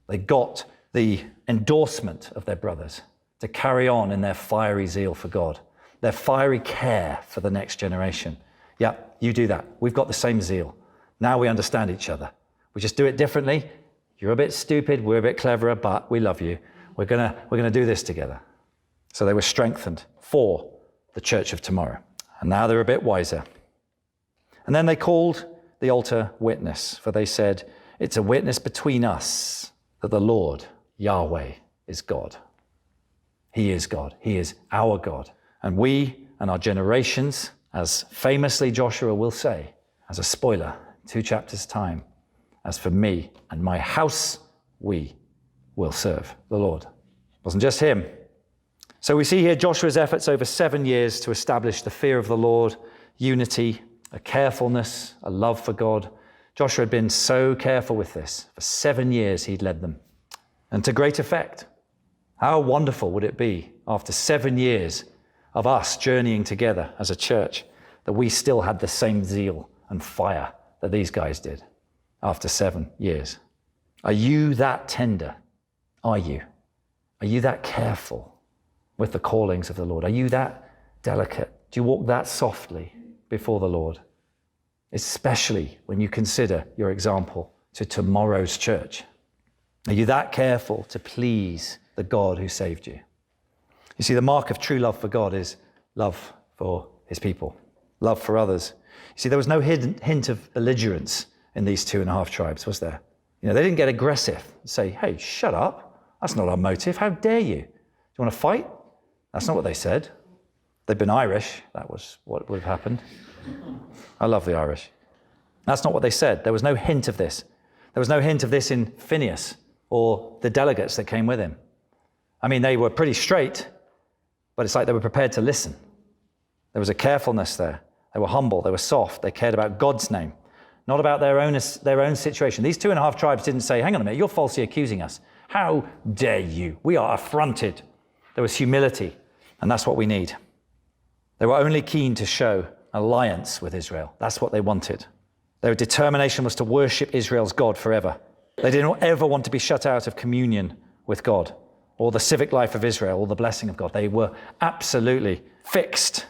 They got the endorsement of their brothers to carry on in their fiery zeal for God, their fiery care for the next generation. Yeah, you do that. We've got the same zeal. Now we understand each other. We just do it differently. You're a bit stupid, we're a bit cleverer, but we love you. We're gonna do this together. So they were strengthened for the church of tomorrow. And now they're a bit wiser. And then they called the altar witness, for they said, it's a witness between us that the Lord, Yahweh, is God. He is God. He is our God. And we and our generations, as famously Joshua will say, as a spoiler, 2 chapters' time, as for me and my house, we will serve the Lord. It wasn't just him. So we see here Joshua's efforts over 7 years to establish the fear of the Lord, unity, a carefulness, a love for God. Joshua had been so careful with this. For 7 years he'd led them. And to great effect. How wonderful would it be after 7 years of us journeying together as a church that we still had the same zeal and fire that these guys did after 7 years. Are you that tender? Are you? Are you that careful with the callings of the Lord? Are you that delicate? Do you walk that softly before the Lord? Especially when you consider your example to tomorrow's church. Are you that careful to please the God who saved you? You see, the mark of true love for God is love for his people, love for others. You see, there was no hint of belligerence in these 2.5 tribes, was there? You know, they didn't get aggressive and say, hey, shut up. That's not our motive. How dare you? Do you want to fight? That's not what they said. They'd been Irish. That was what would have happened. I love the Irish. That's not what they said. There was no hint of this. There was no hint of this in Phinehas or the delegates that came with him. I mean, they were pretty straight, but it's like they were prepared to listen. There was a carefulness there. They were humble. They were soft. They cared about God's name, not about their own situation. These 2.5 tribes didn't say, hang on a minute, you're falsely accusing us. How dare you? We are affronted. There was humility, and that's what we need. They were only keen to show alliance with Israel. That's what they wanted. Their determination was to worship Israel's God forever. They didn't ever want to be shut out of communion with God or the civic life of Israel or the blessing of God. They were absolutely fixed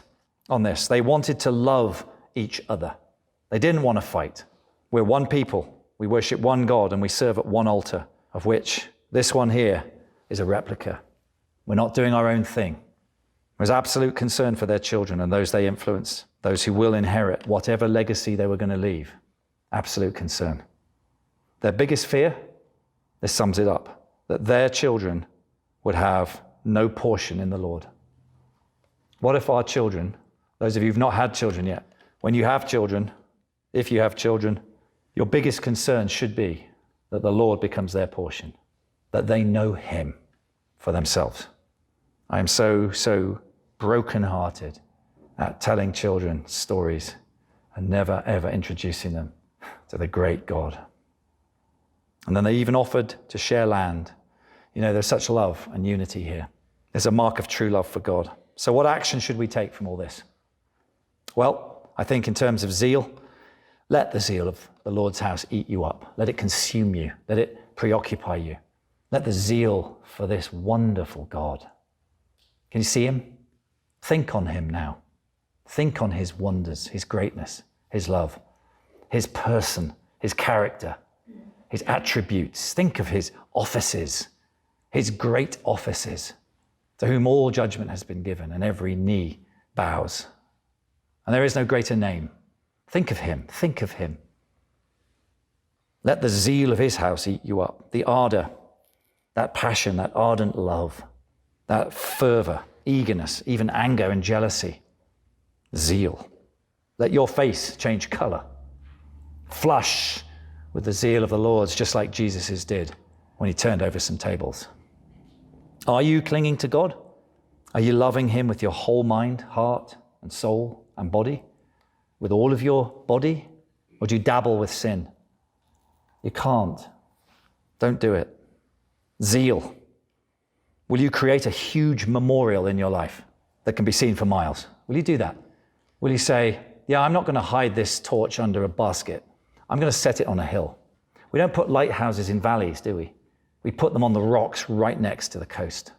on this. They wanted to love each other. They didn't want to fight. We're one people. We worship one God and we serve at one altar, of which this one here is a replica. We're not doing our own thing. There was absolute concern for their children and those they influenced, those who will inherit whatever legacy they were going to leave. Absolute concern. Their biggest fear, this sums it up, that their children would have no portion in the Lord. What if our children, those of you who've not had children yet, when you have children, if you have children, your biggest concern should be that the Lord becomes their portion, that they know him for themselves. I am so brokenhearted at telling children stories and never ever introducing them to the great God. And then they even offered to share land. You know, there's such love and unity here. There's a mark of true love for God. So what action should we take from all this? Well, I think in terms of zeal, let the zeal of the Lord's house eat you up. Let it consume you. Let it preoccupy you. Let the zeal for this wonderful God. Can you see him? Think on him now. Think on his wonders, his greatness, his love, his person, his character, his attributes. Think of his offices, his great offices, to whom all judgment has been given and every knee bows. And there is no greater name. Think of him. Think of him. Let the zeal of his house eat you up. The ardor, that passion, that ardent love, that fervor, eagerness, even anger and jealousy. Zeal. Let your face change color. Flush with the zeal of the Lord's, just like Jesus's did when he turned over some tables. Are you clinging to God? Are you loving him with your whole mind, heart, and soul and body? With all of your body? Or do you dabble with sin? You can't. Don't do it. Zeal. Will you create a huge memorial in your life that can be seen for miles? Will you do that? Will you say, yeah, I'm not going to hide this torch under a basket. I'm going to set it on a hill. We don't put lighthouses in valleys, do we? We put them on the rocks right next to the coast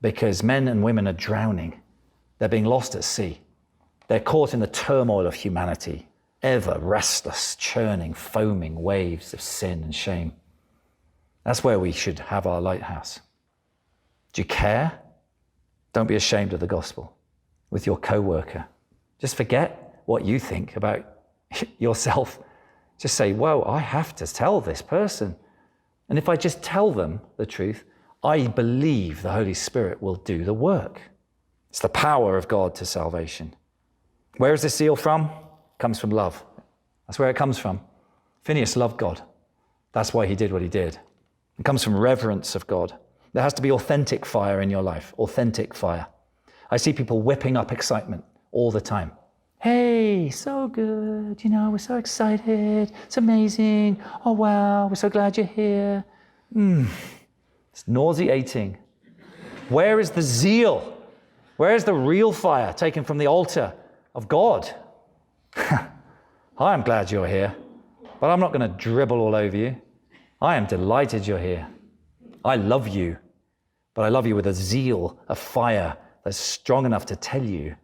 because men and women are drowning. They're being lost at sea. They're caught in the turmoil of humanity, ever restless, churning, foaming waves of sin and shame. That's where we should have our lighthouse. Do you care? Don't be ashamed of the gospel with your co-worker. Just forget what you think about yourself. Just say, whoa, I have to tell this person. And if I just tell them the truth, I believe the Holy Spirit will do the work. It's the power of God to salvation. Where is this zeal from? It comes from love. That's where it comes from. Phinehas loved God. That's why he did what he did. It comes from reverence of God. There has to be authentic fire in your life, authentic fire. I see people whipping up excitement all the time. Hey, so good. We're so excited. It's amazing. Oh, wow. We're so glad you're here. It's nauseating. Where is the zeal? Where is the real fire taken from the altar of God? I am glad you're here, but I'm not going to dribble all over you. I am delighted you're here. I love you, but I love you with a zeal, a fire that's strong enough to tell you,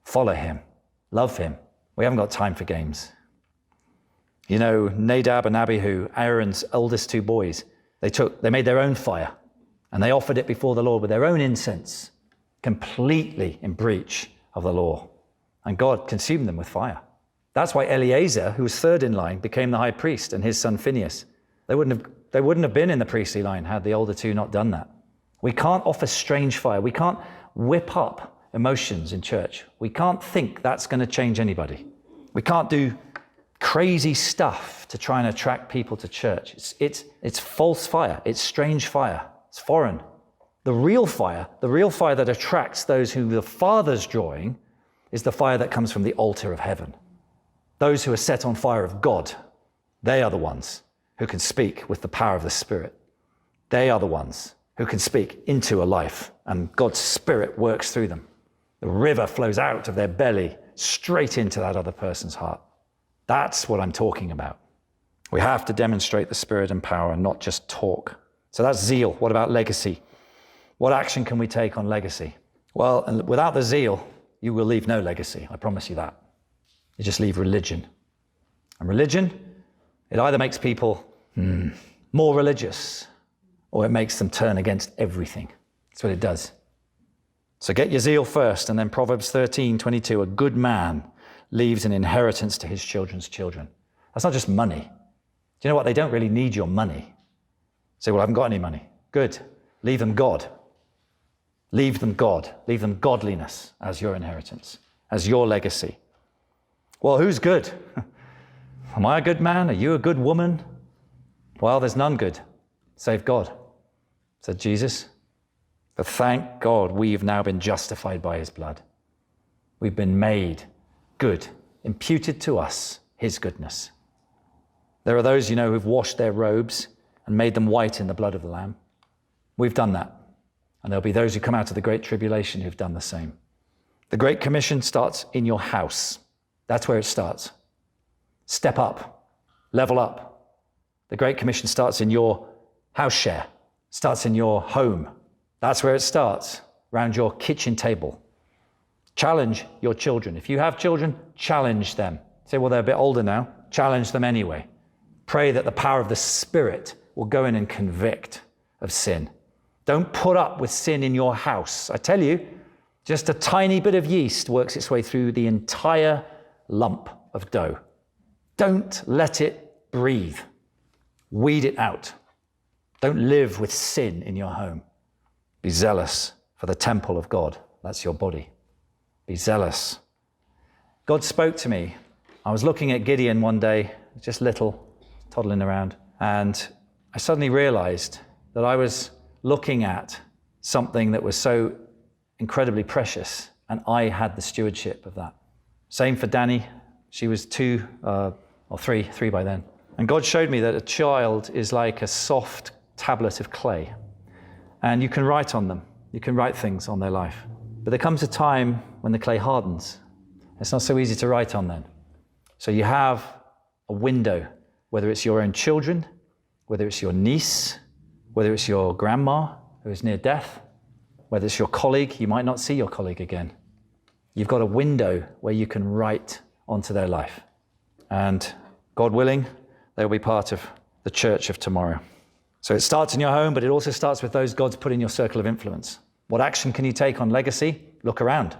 follow him, love him. We haven't got time for games. Nadab and Abihu, Aaron's eldest two boys, they made their own fire and they offered it before the Lord with their own incense, completely in breach of the law. And God consumed them with fire. That's why Eleazar, who was third in line, became the high priest, and his son Phinehas. They wouldn't have been in the priestly line had the older two not done that. We can't offer strange fire. We can't whip up emotions in church. We can't think that's going to change anybody. We can't do crazy stuff to try and attract people to church. It's false fire. It's strange fire. It's foreign. The real fire that attracts those whom the Father's drawing, is the fire that comes from the altar of heaven. Those who are set on fire of God, they are the ones who can speak with the power of the Spirit. They are the ones who can speak into a life, and God's Spirit works through them. The river flows out of their belly straight into that other person's heart. That's what I'm talking about. We have to demonstrate the Spirit and power and not just talk. So that's zeal. What about legacy? What action can we take on legacy? Well, without the zeal, you will leave no legacy. I promise you that. You just leave religion. And religion, it either makes people more religious, or it makes them turn against everything. That's what it does. So get your zeal first, and then Proverbs 13:22, a good man leaves an inheritance to his children's children. That's not just money. Do you know what? They don't really need your money. You say, well, I haven't got any money. Good. Leave them God. Leave them God. Leave them godliness as your inheritance, as your legacy. Well, who's good? Am I a good man? Are you a good woman? Well, there's none good, save God, said Jesus. But thank God we've now been justified by his blood. We've been made good, imputed to us his goodness. There are those, who've washed their robes and made them white in the blood of the Lamb. We've done that. And there'll be those who come out of the great tribulation who've done the same. The Great Commission starts in your house. That's where it starts. Step up, level up. The Great Commission starts in your house share, starts in your home. That's where it starts, around your kitchen table. Challenge your children. If you have children, challenge them. Say, well, they're a bit older now. Challenge them anyway. Pray that the power of the Spirit will go in and convict of sin. Don't put up with sin in your house. I tell you, just a tiny bit of yeast works its way through the entire lump of dough. Don't let it breathe. Weed it out. Don't live with sin in your home. Be zealous for the temple of God. That's your body. Be zealous. God spoke to me. I was looking at Gideon one day, just little, toddling around, and I suddenly realized that I was looking at something that was so incredibly precious, and I had the stewardship of that. Same for Danny. She was three by then. And God showed me that a child is like a soft tablet of clay, and you can write on them. You can write things on their life. But there comes a time when the clay hardens. It's not so easy to write on then. So you have a window, whether it's your own children, whether it's your niece, whether it's your grandma who is near death, whether it's your colleague, you might not see your colleague again. You've got a window where you can write onto their life. And God willing, they'll be part of the church of tomorrow. So it starts in your home, but it also starts with those God's put in your circle of influence. What action can you take on legacy? Look around.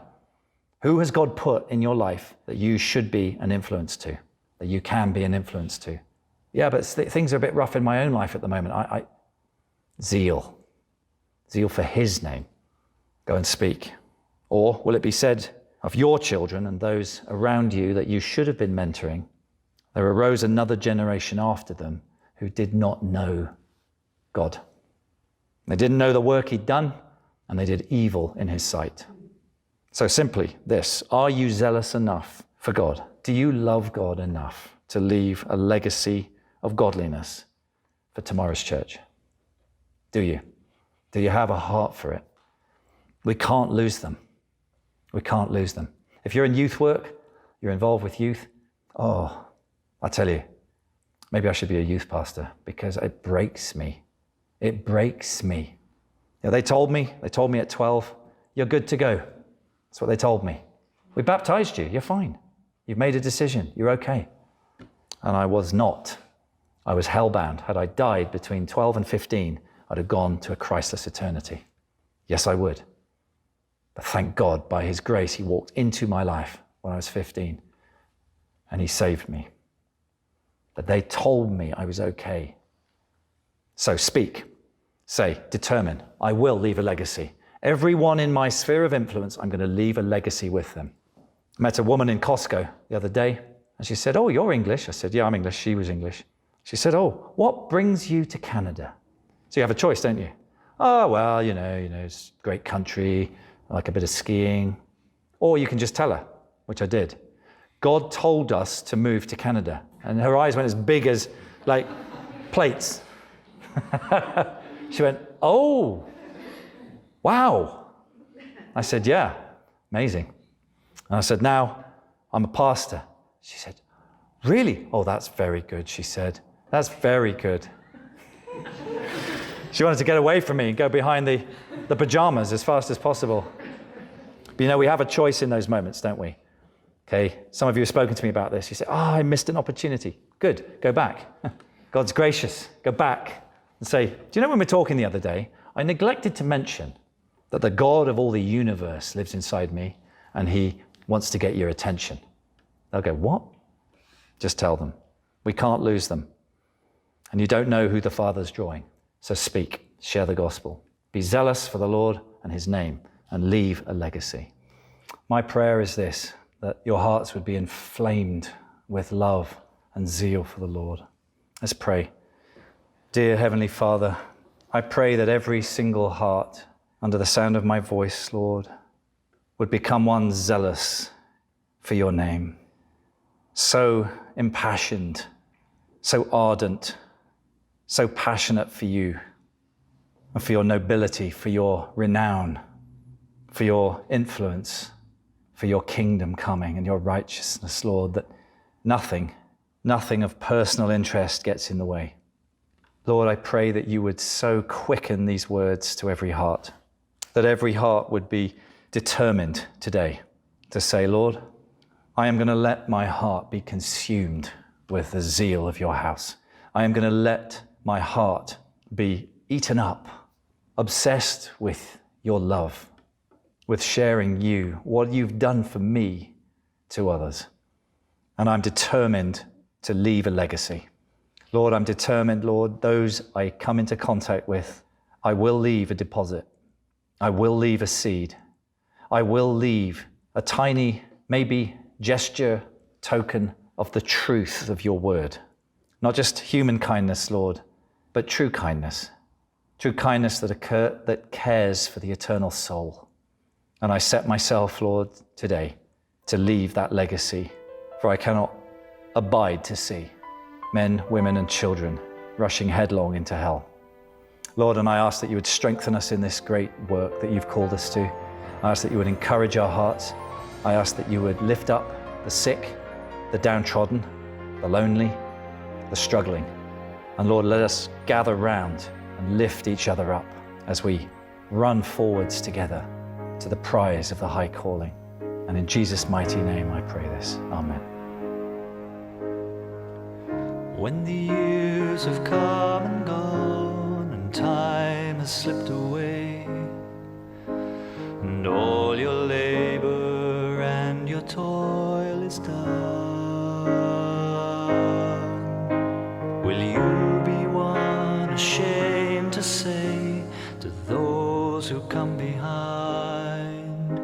Who has God put in your life that you should be an influence to, that you can be an influence to? Yeah, but things are a bit rough in my own life at the moment. Zeal for his name. Go and speak. Or will it be said of your children and those around you that you should have been mentoring, there arose another generation after them who did not know God. They didn't know the work he'd done, and they did evil in his sight. So simply this, are you zealous enough for God? Do you love God enough to leave a legacy of godliness for tomorrow's church? Do you? Do you have a heart for it? We can't lose them. We can't lose them. If you're in youth work, you're involved with youth, I tell you, maybe I should be a youth pastor because it breaks me. It breaks me. They told me at 12, you're good to go. That's what they told me. We baptized you, you're fine. You've made a decision, you're okay. And I was not. I was hellbound. Had I died between 12 and 15, I'd have gone to a Christless eternity. Yes, I would. But thank God, by his grace, he walked into my life when I was 15 and he saved me. But they told me I was okay. So speak, say, determine, I will leave a legacy. Everyone in my sphere of influence, I'm going to leave a legacy with them. I met a woman in Costco the other day and she said, oh, you're English? I said, yeah, I'm English. She was English. She said, oh, what brings you to Canada? So you have a choice, don't you? Oh, well, you know, it's a great country, I like a bit of skiing. Or you can just tell her, which I did. God told us to move to Canada. And her eyes went as big as, like, plates. She went, oh, wow. I said, yeah, amazing. And I said, now I'm a pastor. She said, really? Oh, that's very good, she said. That's very good. She wanted to get away from me and go behind the pajamas as fast as possible. But we have a choice in those moments, don't we? Okay, some of you have spoken to me about this. You say, I missed an opportunity. Good, go back. God's gracious, go back and say, do you know when we were talking the other day, I neglected to mention that the God of all the universe lives inside me and he wants to get your attention. They'll go, what? Just tell them. We can't lose them. And you don't know who the Father's drawing. So speak, share the gospel. Be zealous for the Lord and his name and leave a legacy. My prayer is this, that your hearts would be inflamed with love and zeal for the Lord. Let's pray. Dear Heavenly Father, I pray that every single heart under the sound of my voice, Lord, would become one zealous for your name. So impassioned, so ardent, so passionate for you and for your nobility, for your renown, for your influence, for your kingdom coming and your righteousness, Lord, that nothing of personal interest gets in the way. Lord, I pray that you would so quicken these words to every heart, that every heart would be determined today to say, Lord, I am going to let my heart be consumed with the zeal of your house. I am going to let my heart be eaten up, obsessed with your love, with sharing you, what you've done for me, to others. And I'm determined to leave a legacy. Lord, I'm determined, Lord, those I come into contact with, I will leave a deposit. I will leave a seed. I will leave a tiny, maybe gesture, token of the truth of your word. Not just human kindness, Lord, but true kindness that cares for the eternal soul. And I set myself, Lord, today to leave that legacy, for I cannot abide to see men, women, and children rushing headlong into hell. Lord, and I ask that you would strengthen us in this great work that you've called us to. I ask that you would encourage our hearts. I ask that you would lift up the sick, the downtrodden, the lonely, the struggling. And Lord, let us gather round and lift each other up as we run forwards together to the prize of the high calling. And in Jesus' mighty name I pray this. Amen. When the years have come and gone and time has slipped away, and all your labor and your toil is done, will you be one ashamed to say to those who come behind,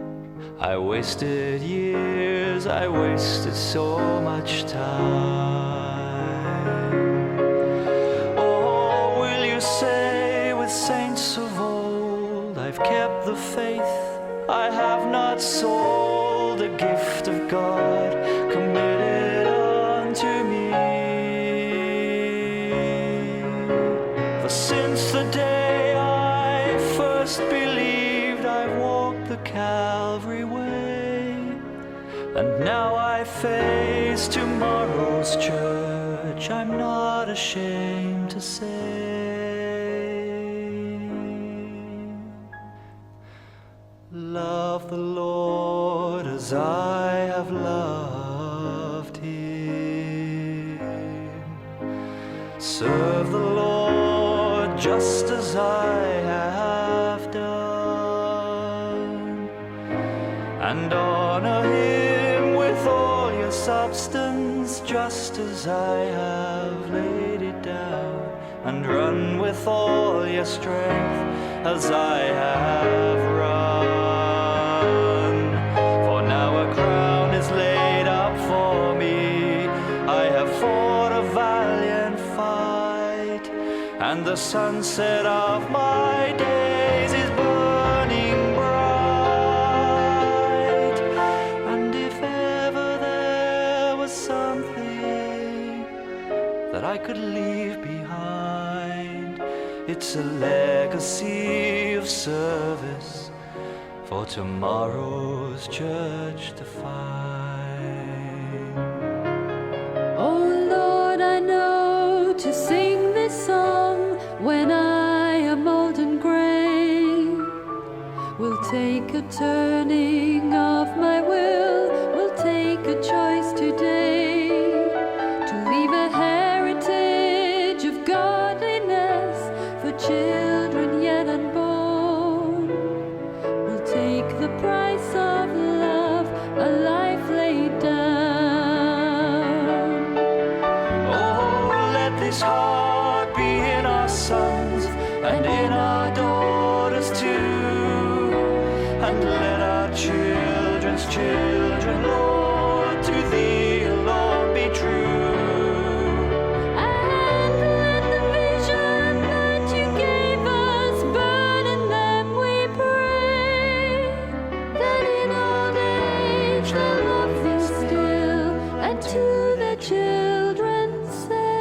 I wasted years, I wasted so much time. Oh, will you say with saints of old, I've kept the faith, I have not sold the gift of God committed unto me. For since the day I first believed, I've walked the Calvary way, and now I face tomorrow's church, I'm not ashamed to say. Love the Lord as I have loved Him. Serve the Lord just as I have done. And honor Him with all your substance just as I have laid it down. And run with all your strength as I have run. For now a crown is laid up for me, I have fought a valiant fight, and the sunset of my days is burning bright. And if ever there was something that I could leave behind, it's a legacy of service for tomorrow's church to find. Oh Lord, I know to sing this song when I am old and grey will take a turning of my will take a choice today to leave a heritage of godliness for children yet unborn. Will take the price of love, a life laid down. Oh, let this heart be in our sons and in our daughters too, and let our children's children, Lord, to Thee alone be true. And let the vision that You gave us burn in them, we pray, that in old age they'll love Thee still, and to their children say,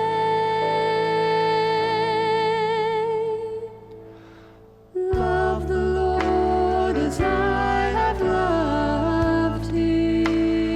love the Lord as I have loved Him.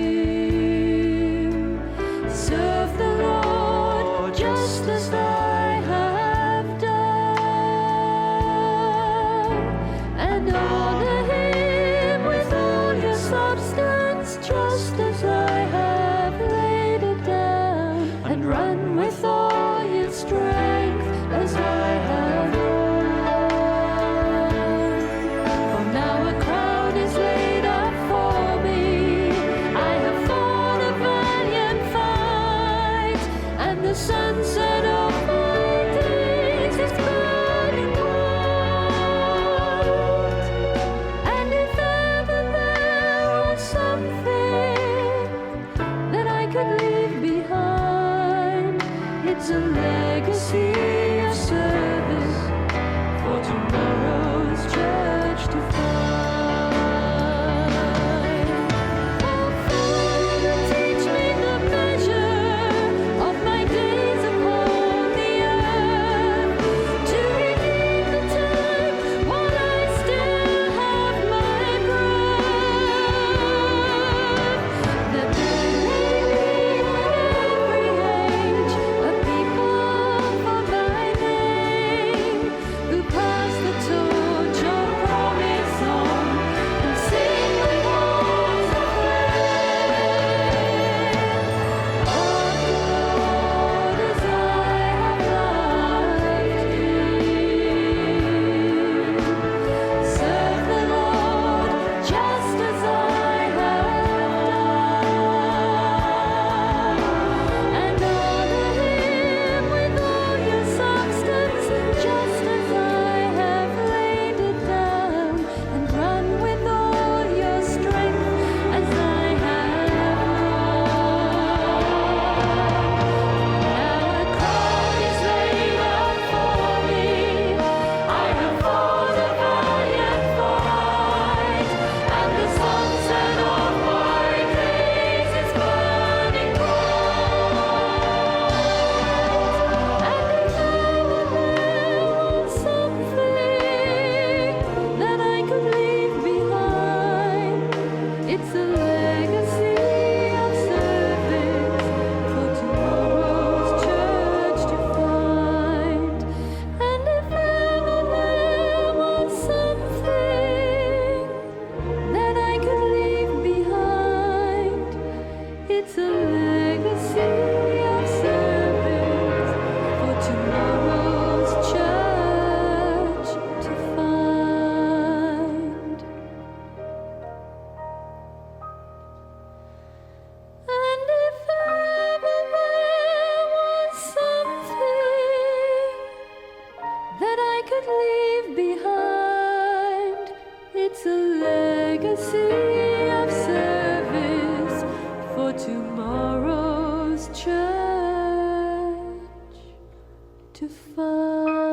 a legacy of service for tomorrow's church to find.